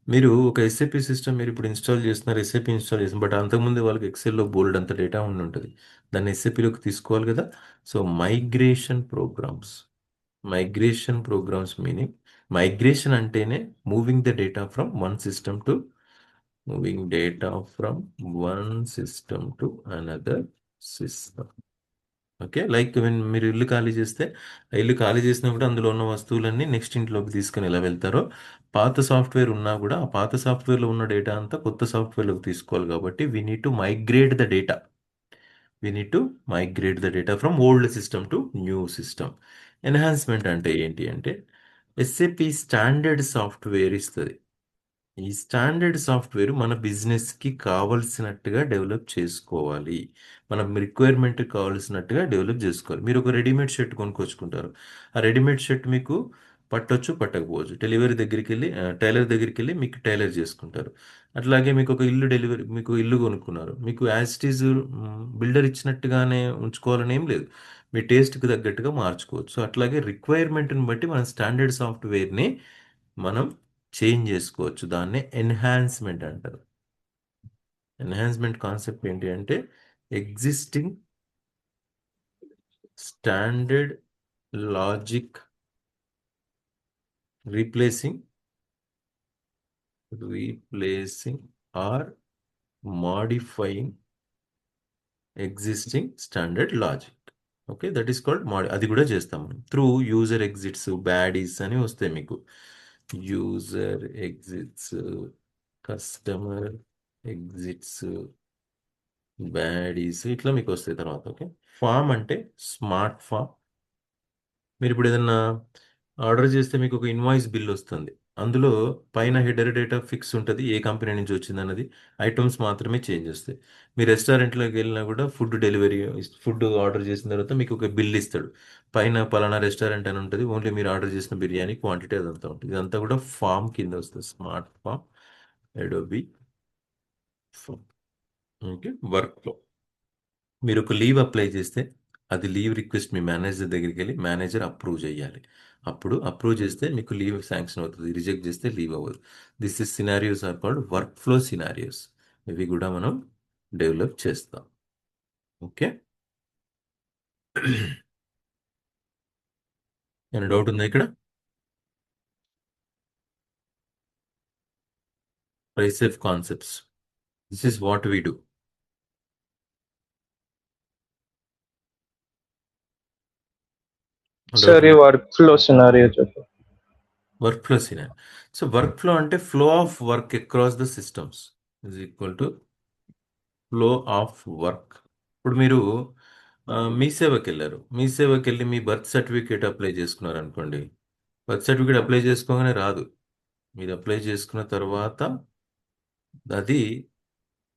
మీరు ఒక ఎస్ఏపి సిస్టమ్ మీరు ఇప్పుడు ఇన్స్టాల్ చేస్తున్నారు, ఎస్ఏపి ఇన్స్టాల్ చేస్తున్నారు, బట్ అంతకుముందు వాళ్ళకి ఎక్సెల్లో బోల్డ్ అంత డేటా ఉండి ఉంటుంది. దాన్ని ఎస్ఏపిలోకి తీసుకోవాలి కదా. So migration programs meaning, migration అంటేనే moving data from one system to another system. Okay, like మీరు ఇల్లు ఖాళీ చేస్తే, ఆ ఇల్లు ఖాళీ చేసినప్పుడు అందులో ఉన్న వస్తువులన్నీ నెక్స్ట్ ఇంట్లోకి తీసుకొని ఎలా వెళ్తారో, పాత సాఫ్ట్వేర్ ఉన్నా కూడా ఆ పాత సాఫ్ట్వేర్లో ఉన్న డేటా అంతా కొత్త సాఫ్ట్వేర్లోకి తీసుకోవాలి. కాబట్టి we need to migrate the data. From old system to new system. Enhancement అంటే ఏంటి అంటే ఎస్ఏపి స్టాండర్డ్ సాఫ్ట్వేర్ ఇస్తుంది. ఈ స్టాండర్డ్ సాఫ్ట్వేర్ మన బిజినెస్కి కావలసినట్టుగా డెవలప్ చేసుకోవాలి. మన రిక్వైర్మెంట్కి కావాల్సినట్టుగా డెవలప్ చేసుకోవాలి. మీరు ఒక రెడీమేడ్ షర్ట్ కొనుక్కొచ్చుకుంటారు. ఆ రెడీమేడ్ షర్ట్ మీకు పట్టొచ్చు, పట్టకపోవచ్చు. టైలర్ దగ్గరికి వెళ్ళి మీకు టైలర్ చేసుకుంటారు. అట్లాగే మీకు ఇల్లు కొనుక్కున్నారు. మీకు యాజ్ ఇట్ ఈజ్ బిల్డర్ ఇచ్చినట్టుగానే ఉంచుకోవాలని ఏం లేదు. మీ టేస్ట్కి తగ్గట్టుగా మార్చుకోవచ్చు. సో అట్లాగే రిక్వైర్మెంట్ని బట్టి మన స్టాండర్డ్ సాఫ్ట్వేర్ని మనం చేంజ్ చేసుకోవచ్చు. దాన్నే ఎన్హాన్స్మెంట్ అంటారు. ఎన్హాన్స్మెంట్ కాన్సెప్ట్ ఏంటి అంటే existing standard logic replacing or modifying existing standard logic. Okay, that is called అది కూడా చేస్తాం మనం త్రూ యూజర్ ఎగ్జిట్స్, బ్యాడీస్ అని వస్తాయి మీకు. యూజర్ ఎగ్జిట్స్, కస్టమర్ ఎగ్జిట్స్, బ్యాడీస్, ఇట్లా మీకు వస్తాయి తర్వాత. ఓకే, ఫామ్ అంటే స్మార్ట్ ఫామ్. మీరు ఇప్పుడు ఏదన్నా ఆర్డర్ చేస్తే మీకు ఒక ఇన్వాయిస్ బిల్ వస్తుంది. అందులో పైన హెడర్ డేటా ఫిక్స్ ఉంటుంది, ఏ కంపెనీ నుంచి వచ్చింది అన్నది. ఐటమ్స్ మాత్రమే చేంజ్ వస్తాయి. మీ రెస్టారెంట్లోకి వెళ్ళినా కూడా ఫుడ్ ఆర్డర్ చేసిన తర్వాత మీకు ఒక బిల్ ఇస్తాడు. పైన పలానా రెస్టారెంట్ అని ఉంటుంది, ఓన్లీ మీరు ఆర్డర్ చేసిన బిర్యానీ క్వాంటిటీ అదంతా ఉంటుంది. ఇదంతా కూడా ఫామ్ కింద వస్తుంది. Smart form, Adobe form. Okay, workflow. మీరు ఒక లీవ్ అప్లై చేస్తే అది లీవ్ రిక్వెస్ట్ మీ మేనేజర్ దగ్గరికి వెళ్ళి మేనేజర్ అప్రూవ్ చేయాలి. అప్పుడు అప్రూవ్ చేస్తే మీకు లీవ్ శాంక్షన్ అవుతుంది. రిజెక్ట్ చేస్తే లీవ్ అవ్వదు. This is scenarios are called workflow scenarios. ఇవి కూడా మనం డెవలప్ చేస్తాం. ఓకే, ఏమైనా డౌట్ ఉందా ఇక్కడ? ప్రైసేఫ్ concepts, this is what we do. Sir ఈ వర్క్ ఫ్లో సినారియో చెప్పండి. Work flow scenario. So work flow అంటే flow of work across the systems is equal to flow of work. ఇప్పుడు మీరు మీ సేవకి వెళ్ళారు. మీ సేవకి వెళ్ళి మీ బర్త్ సర్టిఫికేట్ అప్లై చేసుకున్నారు అనుకోండి. బర్త్ సర్టిఫికేట్ అప్లై చేసుకోగానే రాదు. మీరు అప్లై చేసుకున్న తర్వాత అది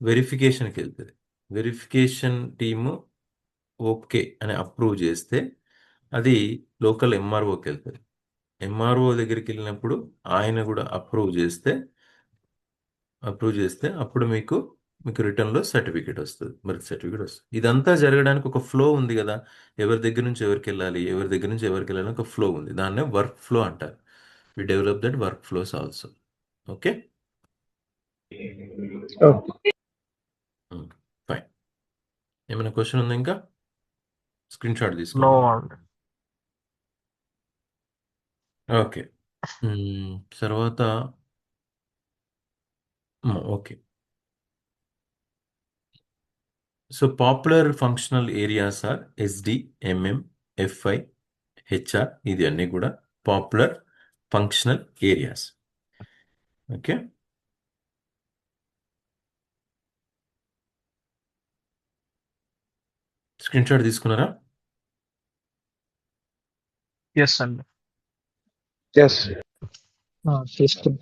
వెరిఫికేషన్కి వెళ్తుంది. వెరిఫికేషన్ టీము ఓకే అని అప్రూవ్ చేస్తే అది లోకల్ ఎంఆర్ఓకి వెళ్తుంది. ఎంఆర్ఓ దగ్గరికి వెళ్ళినప్పుడు ఆయన కూడా అప్రూవ్ చేస్తే అప్పుడు మీకు రిటర్న్లో సర్టిఫికేట్ వస్తుంది, బర్త్ సర్టిఫికేట్ వస్తుంది. ఇదంతా జరగడానికి ఒక ఫ్లో ఉంది కదా. ఎవరి దగ్గర నుంచి ఎవరికి వెళ్ళాలి, ఎవరి దగ్గర నుంచి ఎవరికి వెళ్ళాలి, ఒక ఫ్లో ఉంది. దాన్నే వర్క్ ఫ్లో అంటారు. We develop that workflows also. Okay, okay. Fine. ఏమైనా క్వశ్చన్ ఉందా? ఇంకా స్క్రీన్ షాట్ నో తీసుకోండి. అండి. ఓకే, తర్వాత okay. So popular functional areas are SD, MM, FI, HR. ఇది అన్నీ కూడా popular functional areas. Okay, screenshot తీసుకున్నారా? ఎస్ అండి. ఎస్. సిస్టమ్.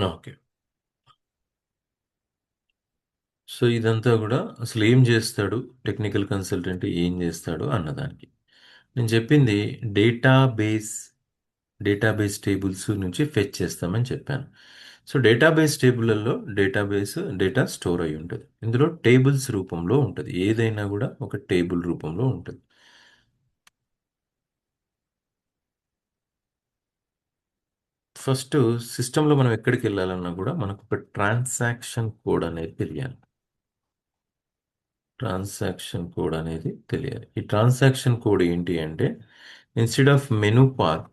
ఓకే. సో ఇదంతా కూడా అసలు ఏం చేస్తాడు టెక్నికల్ కన్సల్టెంట్, ఏం చేస్తాడు అన్నదానికి నేను చెప్పింది. డేటాబేస్ టేబుల్స్ నుంచి ఫెచ్ చేస్తామని చెప్పాను. సో టేబుల్లలో డేటా స్టోర్ అయి ఉంటుంది. ఇందులో టేబుల్స్ రూపంలో ఉంటుంది. ఏదైనా కూడా ఒక టేబుల్ రూపంలో ఉంటుంది. ఫస్ట్ సిస్టంలో మనం ఎక్కడికి వెళ్ళాలన్నా కూడా మనకు ఒక ట్రాన్సాక్షన్ కోడ్ అనేది తెలియాలి. ట్రాన్సాక్షన్ కోడ్ అనేది తెలియాలి. ఈ ట్రాన్సాక్షన్ కోడ్ ఏంటి అంటే instead of menu path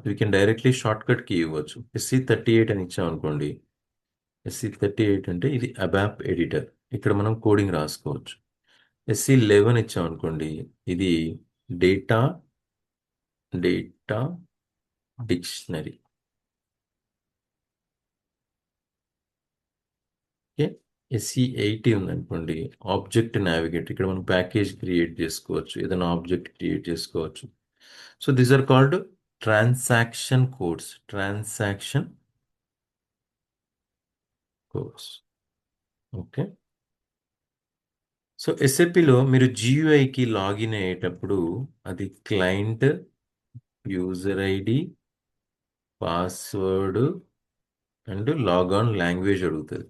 we can directly short cut కి ఇవ్వచ్చు. SC38 అని ఇచ్చాం అనుకోండి. SC38 అంటే ఇది అబాప్ ఎడిటర్. ఇక్కడ మనం కోడింగ్ రాసుకోవచ్చు. SC11 ఇచ్చాం అనుకోండి, ఇది డేటా డిక్షనరీ. ఓకే, SC80 ఉందనుకోండి, ఆబ్జెక్ట్ నావిగేటర్. ఇక్కడ మనం ప్యాకేజ్ క్రియేట్ చేసుకోవచ్చు, ఏదైనా ఆబ్జెక్ట్ క్రియేట్ చేసుకోవచ్చు. So these are called transaction codes. Okay, so SAPలో మీరు GUIకి లాగిన్ అయ్యేటప్పుడు అది client, user ID, password and logon language అడుగుతుంది.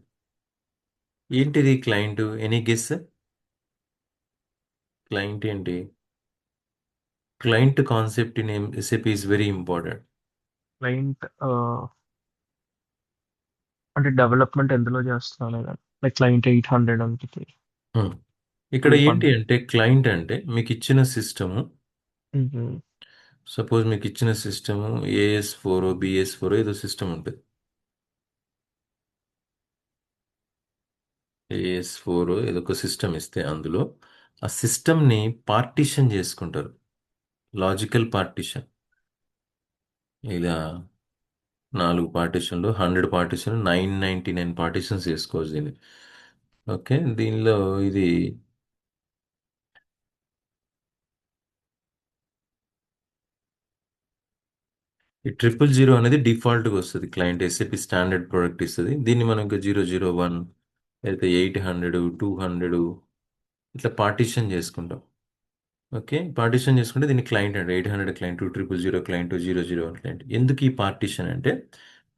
ఏంటిది క్లయింట్? Any guess? క్లయింట్ ఏంటి? Client concept in SAP is very important. Client అంటే డెవలప్మెంట్ ఎందులో చేస్తున్నాను లైక్ క్లయింట్ 800 అంటే ఇక్కడ Full ఏంటి fund. అంటే క్లయింట్ అంటే మీకు ఇచ్చిన సిస్టము, సపోజ్ మీకు ఇచ్చిన సిస్టము AS4 BS4 ఏదో సిస్టమ్ ఉంటుంది. AS4 ఏదో ఒక సిస్టమ్ ఇస్తే అందులో ఆ సిస్టమ్ని పార్టీషన్ చేసుకుంటారు. Logical partition. ఇలా 4 పార్టీషన్లు, 100 పార్టీషన్, 999 పార్టీషన్స్ చేసుకోవచ్చు దీన్ని. ఓకే, దీనిలో ఇది ఈ 000 అనేది డిఫాల్ట్గా వస్తుంది. క్లయింట్ SAP స్టాండర్డ్ ప్రోడక్ట్ ఇస్తుంది. దీన్ని మనం ఇంకా 001 అయితే 800 200 ఇట్లా పార్టీషన్ చేసుకుంటాం. ఓకే, పార్టీషన్ చేసుకుంటే దీన్ని క్లయింట్ అంటే 800 క్లయింట్, 000 క్లయింట్, 001 క్లయింట్. ఎందుకు ఈ పార్టీషన్ అంటే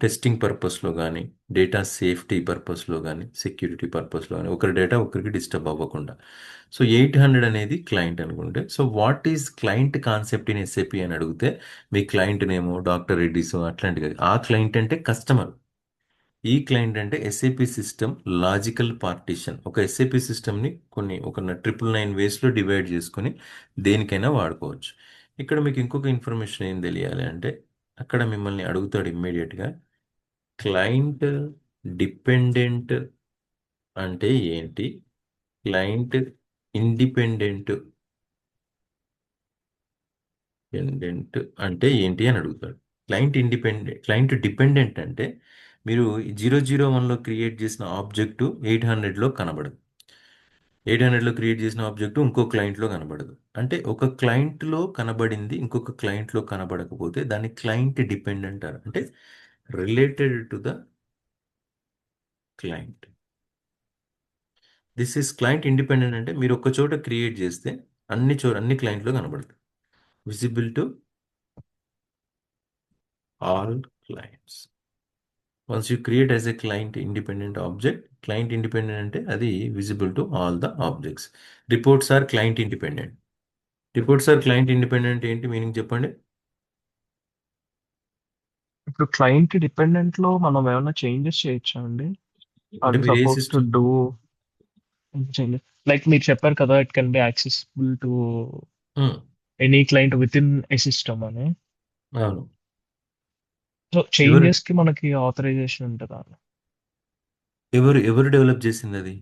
టెస్టింగ్ పర్పస్లో కానీ, డేటా సేఫ్టీ పర్పస్లో కానీ, సెక్యూరిటీ పర్పస్లో కానీ, ఒకరి డేటా ఒకరికి డిస్టర్బ్ అవ్వకుండా. సో 800 అనేది క్లయింట్ అనుకుంటే, so what is client concept in SAP అని అడిగితే మీ క్లయింట్ నేమో డాక్టర్ రెడ్డిస్ అట్లాంటివి కాదు. ఆ క్లయింట్ అంటే కస్టమర్. ఈ క్లయింట్ అంటే SAP సిస్టమ్ లాజికల్ పార్టీషన్. ఒక SAP సిస్టమ్ని ఒక 999 వేస్లో డివైడ్ చేసుకొని దేనికైనా వాడుకోవచ్చు. ఇక్కడ మీకు ఇంకొక ఇన్ఫర్మేషన్ ఏం తెలియాలి అంటే అక్కడ మిమ్మల్ని అడుగుతాడు ఇమ్మీడియట్గా, క్లయింట్ డిపెండెంట్ అంటే ఏంటి, క్లయింట్ ఇండిపెండెంట్ అంటే ఏంటి అని అడుగుతాడు. క్లయింట్ డిపెండెంట్ అంటే మీరు 001లో క్రియేట్ చేసిన ఆబ్జెక్టు 800లో కనబడదు. 800లో క్రియేట్ చేసిన ఆబ్జెక్టు ఇంకో క్లయింట్లో కనబడదు. అంటే ఒక క్లయింట్లో కనబడింది ఇంకొక క్లయింట్లో కనబడకపోతే దాన్ని క్లయింట్ డిపెండెంట్ అంటే related to the client. This is client independent అంటే మీరు ఒక చోట క్రియేట్ చేస్తే అన్ని క్లయింట్లో కనబడుతుంది. Visible to all clients. Once you create as a client independent object, client independent అంటే అది visible to all the objects. Reports are client independent. ఏంటి మీనింగ్ చెప్పండి? ఇప్పుడు క్లయింట్ డిపెండెంట్ లో మనం ఏమైనా చేంజెస్ చేయొచ్చా అండి? అంటే మీరు ఏ suppose to system? Do changes like మీరు చెప్పారు కదా, it can be accessible to any client within a system అని. అవును. సో చేంజెస్ కి మనకి ఆథరైజేషన్ ఉంటుందా? ఎవరు డెవలప్ చేసింది అది?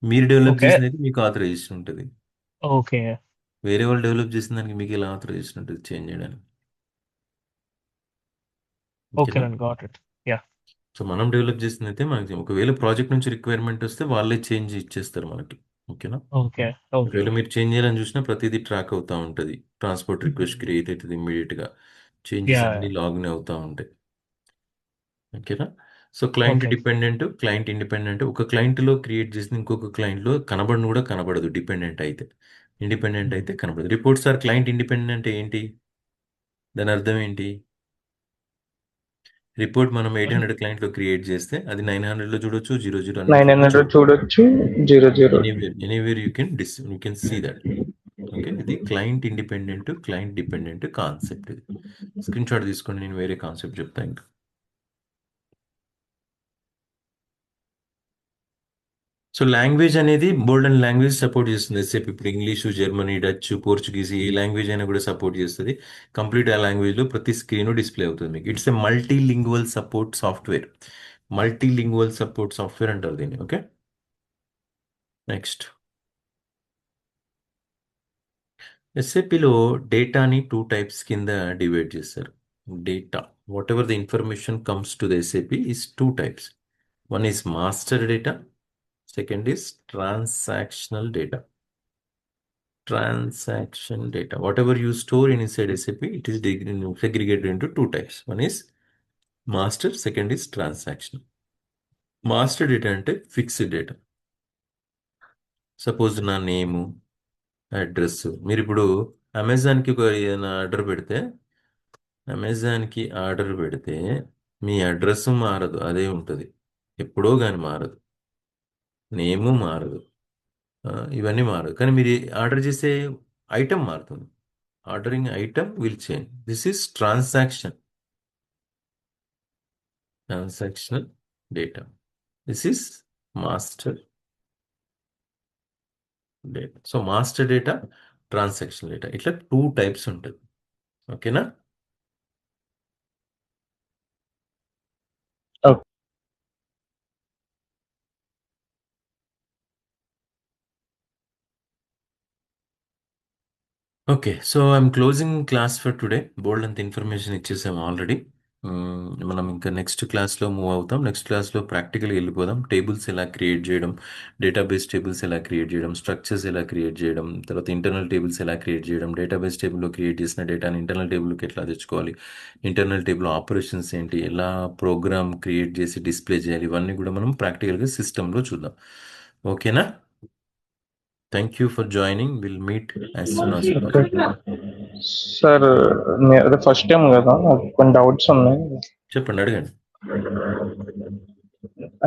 మీరు డెవలప్ ఓకే చేసినది మీకు ఆథరైజేషన్ ఉంటుంది. ఓకే వేరే వాళ్ళు డెవలప్ చేసిన దానికి మీకు ఎలా ఆథరైజేషన్ ఉంటుంది చేంజ్ చేయడానికి? Okay got it. Yeah, so మనం డెవలప్ చేసింది అయితే మనకి ఒకవేళ ప్రాజెక్ట్ నుంచి రిక్వైర్మెంట్ వస్తే వాళ్ళే చేంజ్ ఇచ్చేస్తారు మనకి. ఓకేనా? ఓకే ఓకే ఒకవేళ మీరు చేంజ్ చేయాలని చూసినా ప్రతిదీ ట్రాక్ అవుతూ ఉంటుంది. ట్రాన్స్పోర్ట్ రిక్వెస్ట్ క్రియేట్ అవుతుంది ఇమ్మీడియట్గా. చేంజెస్ యా అన్ని లాగిన్ అవుతూ ఉంటాయి. ఓకేనా? So client okay dependent, client independent. ఒక క్లయింట్లో క్రియేట్ చేసింది ఇంకొక క్లయింట్లో కనబడను కూడా కనబడదు. డిపెండెంట్ అయితే, ఇండిపెండెంట్ అయితే కనబడదు. రిపోర్ట్స్ ఆర్ క్లయింట్ ఇండిపెండెంట్ అంటే ఏంటి? దాని అర్థం ఏంటి? రిపోర్ట్ మనం 800 క్లయింట్లో క్రియేట్ చేస్తే అది 900లో చూడొచ్చు, 00 900 చూడొచ్చు, 00 anywhere you can see that. Okay, ఇది client independent, client dependent concept. ఇది స్క్రీన్ షాట్ తీసుకోండి, నేను వేరే కాన్సెప్ట్ చెప్తాను ఇంకా. సో లాంగ్వేజ్ అనేది బోల్డ్ అండ్ లాంగ్వేజ్ సపోర్ట్ చేస్తుంది. ఎస్ఏపి ఇప్పుడు ఇంగ్లీషు, జర్మనీ, డచ్, పోర్చుగీస్, ఏ లాంగ్వేజ్ అయినా కూడా సపోర్ట్ చేస్తుంది. కంప్లీట్ ఆ లాంగ్వేజ్లో ప్రతి స్క్రీన్ డిస్ప్లే అవుతుంది మీకు. It's a multilingual support software. Multilingual support software అంటారు దీన్ని. Okay, next. ఎస్ఏపిలో డేటాని 2 టైప్స్ కింద డివైడ్ చేస్తారు. Data, what ever the information comes to the SAP is 2 types. One is master data, second is transactional data. Transaction data, whatever you store inside SAP, it is segregated into 2 types. One is master, second is transactional. Master data అంటే ఫిక్స్డ్ డేటా. సపోజ్ నా నేము, అడ్రస్. మీరు ఇప్పుడు అమెజాన్కి ఏదైనా ఆర్డర్ పెడితే మీ అడ్రస్ మారదు, అదే ఉంటుంది, ఎప్పుడో కానీ మారదు. నేము మారదు, ఇవన్నీ మారదు. కానీ మీరు ఆర్డర్ చేసే ఐటమ్ మారుతుంది. Ordering item will change. This is transactional data. This is master data. So master data, transactional data, ఇట్లా 2 టైప్స్ ఉంటుంది. ఓకేనా? Okay. Okay, so I'm closing class for today. Bold అంత ఇన్ఫర్మేషన్ ఇచ్చేసాము ఆల్రెడీ. మనం ఇంకా నెక్స్ట్ క్లాస్లో మూవ్ అవుతాం. నెక్స్ట్ క్లాస్లో ప్రాక్టికల్గా వెళ్ళిపోదాం. టేబుల్స్ ఎలా క్రియేట్ చేయడం, డేటాబేస్ టేబుల్స్ ఎలా క్రియేట్ చేయడం, స్ట్రక్చర్స్ ఎలా క్రియేట్ చేయడం, తర్వాత ఇంటర్నల్ టేబుల్స్ ఎలా క్రియేట్ చేయడం, డేటాబేస్ టేబుల్లో క్రియేట్ చేసిన డేటాని ఇంటర్నల్ టేబుల్కి ఎట్లా తెచ్చుకోవాలి, ఇంటర్నల్ టేబుల్ ఆపరేషన్స్ ఏంటి, ఎలా ప్రోగ్రామ్ క్రియేట్ చేసి డిస్ప్లే చేయాలి, ఇవన్నీ కూడా మనం ప్రాక్టికల్గా సిస్టంలో చూద్దాం. ఓకేనా? Thank you for joining. Will meet as soon as possible. Sir అదే ఫస్ట్ టైం కదా, నాకు కొన్ని డౌట్స్ ఉన్నాయి. చెప్పండి, అడగండి.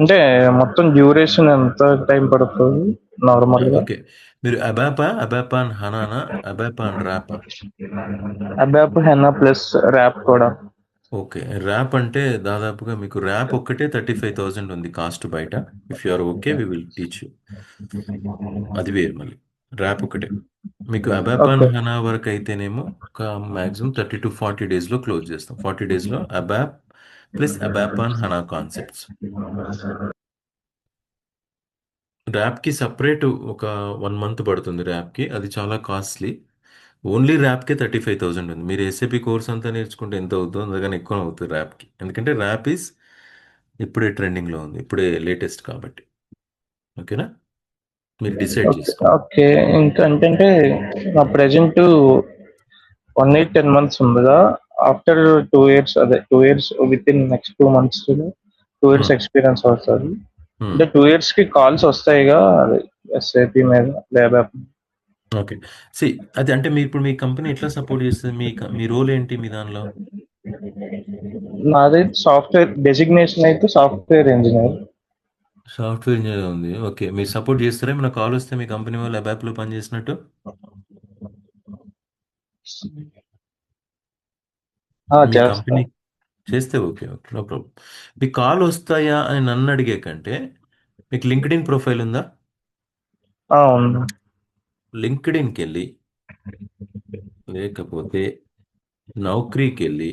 అంటే మొత్తం డ్యూరేషన్ ఎంత టైం పడుతుంది నార్మల్గా? ఓకే, మీరు అబాపా అండ్ హనానా, అబాపా అండ్ ర్యాపా? అబాప్, హెనా ప్లస్ ర్యాప్ కూడా. ఓకే, ర్యాప్ అంటే దాదాపుగా మీకు ర్యాప్ ఒక్కటే 35,000 ఉంది కాస్ట్ బయట. If you are okay we will teach you. అది వేరు మళ్ళీ. ర్యాప్ ఒకటే. మీకు అబాపా అండ్ ఓకే. హనా వరకు అయితేనేమో ఒక మ్యాక్సిమం 30 to 40 డేస్లో క్లోజ్ చేస్తాం. 40 డేస్లో అబాప్ ప్లస్ అబాపా అండ్ హనా కాన్సెప్ట్స్. ర్యాప్కి సపరేట్ ఒక 1 మంత్ పడుతుంది ర్యాప్కి, అది చాలా కాస్ట్లీ. ఓన్లీ ర్యాప్కే 35,000 ఉంది. మీరు ఎస్ఏపి కోర్స్ అంతా నేర్చుకుంటే ఎంత అవుతుందో అందుకని ఎక్కువ అవుతుంది ర్యాప్కి. ఎందుకంటే ర్యాప్ ఈజ్ ఇప్పుడే ట్రెండింగ్లో ఉంది, ఇప్పుడే లేటెస్ట్ కాబట్టి. ఓకేనా? మీరు డిసైడ్ చేసుకోండి. ఓకే, ఇంకా అంటే నా ప్రెజెంట్ 1 year 10 months ఉందిగా. ఆఫ్టర్ 2 years, అదే 2 years with in next 2 months 2 years experience అవుతుంది. అంటే 2 years కి కాల్స్ వస్తాయిగా, అదే ఎస్ఐపి మీద లేదా? ఓకే, సి అది అంటే మీ ఇప్పుడు మీ కంపెనీ ఎట్లా సపోర్ట్ చేస్తుంది? మీ రోల్ ఏంటి మీ దానిలో? నాది సాఫ్ట్వేర్ డెసిగ్నేషన్ అయితే సాఫ్ట్వేర్ ఇంజనీర్. సాఫ్ట్వేర్ ఇంజనీర్ ఉంది. ఓకే, మీరు సపోర్ట్ చేస్తారా? మన కాల్ వస్తే మీ కంపెనీ వాళ్ళు అబాప్లో పనిచేసినట్టు మీ చేస్తా. కంపెనీ చేస్తే ఓకే, ఓకే, నో ప్రాబ్లం. మీకు కాల్ వస్తాయా అని నన్ను అడిగే కంటే మీకు లింక్డ్ఇన్ ప్రొఫైల్ ఉందా? ఉంది. లింక్డ్ఇన్కి వెళ్ళి, లేకపోతే నౌకరీకి వెళ్ళి,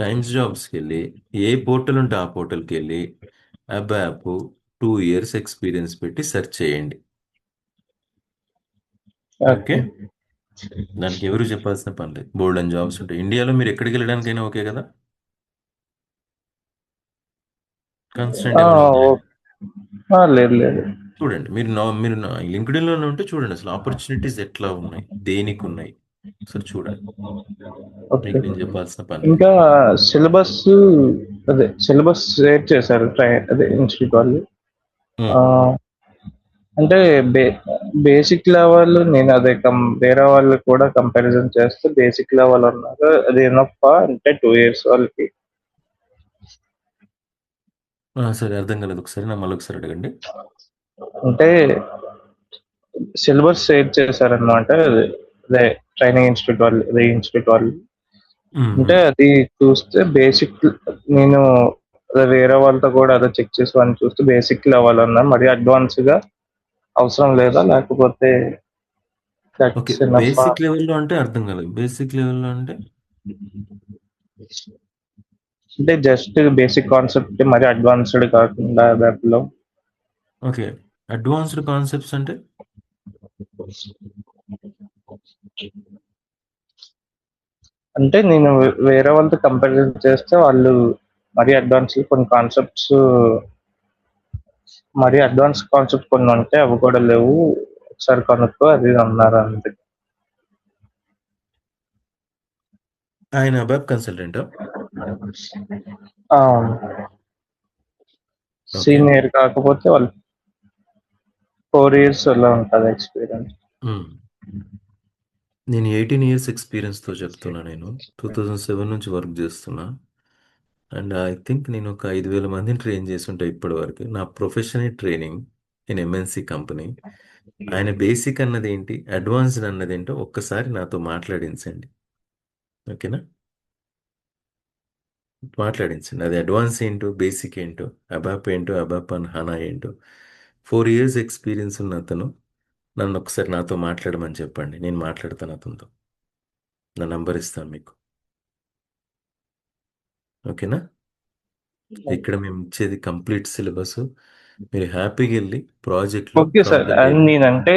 టైమ్స్ జాబ్స్కి వెళ్ళి, ఏ పోర్టల్ ఉంటే ఆ పోర్టల్కి వెళ్ళి అబాప్ 2 years ఎక్స్పీరియన్స్ పెట్టి సెర్చ్ చేయండి. ఓకే, దానికి ఎవరు చెప్పాల్సిన పని లేదు. బోల్డ్ అండ్ జాబ్స్ ఉంటాయి ఇండియాలో. మీరు ఎక్కడికి వెళ్ళడానికైనా ఓకే కదా? కన్స్టెంట్ ఏమైనా ఉందా? లేదు లేదు. చూడండి, మీరు లింక్డ్ఇన్లోనే ఉంటే చూడండి అసలు ఆపర్చునిటీస్ ఎట్లా ఉన్నాయి, దేనికి ఉన్నాయి, అసలు చూడండి. ఓకే. మీకు నేను చెప్పాల్సిన పని లేదు. ఇంకా సిలబస్, అదే సిలబస్ షేర్ చేశారు అదే ఇన్స్టిట్యూట్ వాళ్ళు. అంటే బేసిక్ లెవెల్ నేను అదే వేరే వాళ్ళు కూడా కంపారిజన్ చేస్తే బేసిక్ లెవెల్ అన్నారు. అది ఎనఫ్ అంటే 2 years వాళ్ళకి? సరే, అర్థం కాలేదు. ఒకసారి మళ్ళీ ఒకసారి అడగండి. అంటే సిలబస్ షేర్ చేశారనమాట. అదే ట్రైనింగ్ ఇన్స్టిట్యూట్ వాళ్ళు, రీ ఇన్స్టిట్యూట్ వాళ్ళు. అంటే అది చూస్తే బేసిక్, నేను వేరే వాళ్ళతో కూడా అదే చెక్ చేసి వాళ్ళని చూస్తే బేసిక్ లెవెల్ అన్నా, మరి అడ్వాన్స్ గా అవసరం లేదా, లేకపోతే ఓకే. That's enough? బేసిక్ లెవెల్‌లో అంటే అర్థం కాలేదు. బేసిక్ లెవెల్‌లో అంటే? అంటే జస్ట్ బేసిక్ కాన్సెప్ట్, మరి అడ్వాన్స్డ్ కాకుండా దాంట్లో. ఓకే. అడ్వాన్స్డ్ కాన్సెప్ట్స్ అంటే? అంటే నేను వేరే వాళ్ళతో కంపారిజన్ చేస్తే వాళ్ళు మరీ అడ్వాన్స్ కొన్ని కాన్సెప్ట్స్, మరీ అడ్వాన్స్ కాన్సెప్ట్ కొన్ని ఉంటాయి, అవి కూడా లేవు, ఒకసారి కనుక్కో అది ఇది అన్నారు అంతే. ఆయన వెబ్ కన్సల్టెంటా? ఓకే. సీనియర్ కాకపోతే వాళ్ళు 4 years అలా ఉంటుంది ఎక్స్పీరియన్స్. హ్మ్. నేను 18 ఇయర్స్ ఎక్స్‌పీరియన్స్‌తో చెప్తున్నా నేను. 2007 నుంచి వర్క్ చేస్తున్నా. అండ్ ఐ థింక్ నేను ఒక 5,000 మందిని ట్రైన్ చేసుంటా ఇప్పటివరకు. నా ప్రొఫెషనే ట్రైనింగ్ ఇన్ ఎంఎన్‌సి కంపెనీ. ఆయన బేసిక్ అన్నదేంటి, అడ్వాన్స్డ్ అన్నదేంటో ఒక్కసారి నాతో మాట్లాడించండి. ఓకేనా? మాట్లాడించండి. అది అడ్వాన్స్ ఏంటో, బేసిక్ ఏంటో, అబాప్ ఏంటో, అబాప్ అండ్ హనా ఏంటో. 4 ఇయర్స్ ఎక్స్‌పీరియన్స్ ఉన్న అతను నన్ను ఒకసారి నాతో మాట్లాడమని చెప్పండి. నేను మాట్లాడతాను అతనితో. నా నంబర్ ఇస్తాను మీకు. ఓకేనా? ఇక్కడ మేము ఇచ్చేది కంప్లీట్ సిలబస్. మీరు హ్యాపీగా వెళ్ళి ప్రాజెక్ట్లో okay from sir, the day. And నేనంటే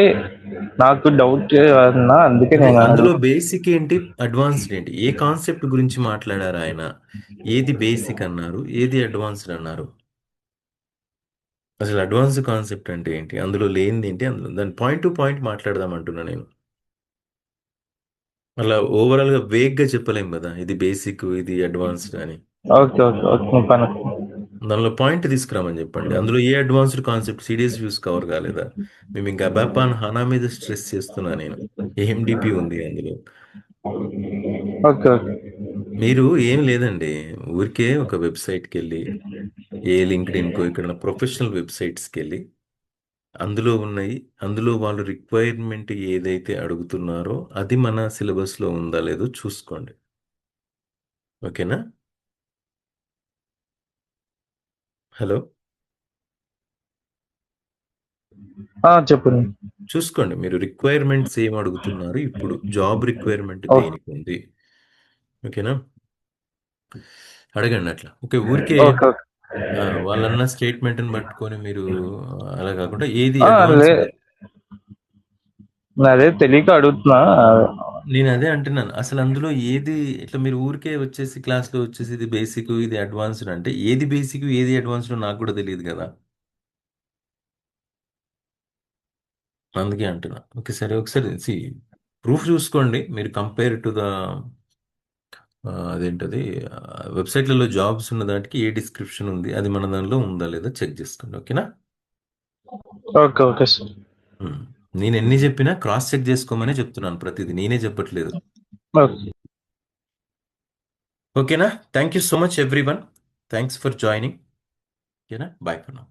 నాకు డౌట్ అన్నా, అందుకే అదే నేను అందులో బేసిక్ ఏంటి, అడ్వాన్స్డ్ ఏంటి, ఏ కాన్సెప్ట్ గురించి మాట్లాడారు ఆయన, ఏది బేసిక్ అన్నారు, ఏది అడ్వాన్స్డ్ అన్నారు, అసలు అడ్వాన్స్డ్ కాన్సెప్ట్ అంటే ఏంటి, అందులో లేనిది ఏంటి, అందులో దాని పాయింట్ టు పాయింట్ మాట్లాడదాం అంటున్నా నేను. అలా ఓవరాల్గా వేగ్గా చెప్పలేం కదా, ఇది బేసిక్ ఇది అడ్వాన్స్డ్ అని. ఓకే ఓకే ఓకే కనుక్కో. దానిలో పాయింట్ తీసుకురామని చెప్పండి. అందులో ఏ advanced concept CDS views cover కాలేదా, మేము ఇంకా అబాపాన్ హనా మీద స్ట్రెస్ చేస్తున్నా నేను. ఏఎండిపి ఉంది అందులో. ఓకే ఓకే మీరు ఏం లేదండి, ఊరికే ఒక వెబ్సైట్కి వెళ్ళి, ఏ లింక్డ్ఇన్కో ఇక్కడ ప్రొఫెషనల్ వెబ్సైట్స్కి వెళ్ళి, అందులో ఉన్నాయి, అందులో వాళ్ళు రిక్వైర్మెంట్ ఏదైతే అడుగుతున్నారో అది మన సిలబస్లో ఉందా లేదో చూసుకోండి. ఓకేనా? హలో, చెప్పండి. చూసుకోండి మీరు రిక్వైర్మెంట్స్ ఏం అడుగుతున్నారు, ఇప్పుడు జాబ్ రిక్వైర్మెంట్ ఓకే దేనికి ఉంది. ఓకేనా? అడగండి అట్లా. ఓకే, ఊరికే ఓకే వాళ్ళన్న స్టేట్మెంట్ని పట్టుకొని మీరు అలా కాకుండా ఏది లే, అడ్వాన్స్డ్. అదే తెలియక అడుగుతున్నా. నేను అదే అంటున్నాను, అసలు అందులో ఏది, ఇట్లా మీరు ఊరికే వచ్చేసి క్లాస్లో వచ్చేసి ఇది బేసిక్ ఇది అడ్వాన్స్డ్ అంటే ఏది బేసిక్ ఏది అడ్వాన్స్డ్ నాకు కూడా తెలియదు కదా, అందుకే అంటున్నా. ఓకే సరే, ఒకసారి ప్రూఫ్ చూసుకోండి మీరు, కంపేర్ టు ద అదేంటది వెబ్సైట్లలో జాబ్స్ ఉన్న దానికి ఏ డిస్క్రిప్షన్ ఉంది, అది మన దానిలో ఉందా లేదా చెక్ చేసుకోండి. ఓకేనా? Okay okay sir. నేను ఎన్ని చెప్పినా క్రాస్ చెక్ చేసుకోమనే చెప్తున్నాను, ప్రతిదీ నేనే చెప్పట్లేదు. ఓకే. ఓకేనా? Thank you so much everyone, thanks for joining. ఓకేనా? Bye for now.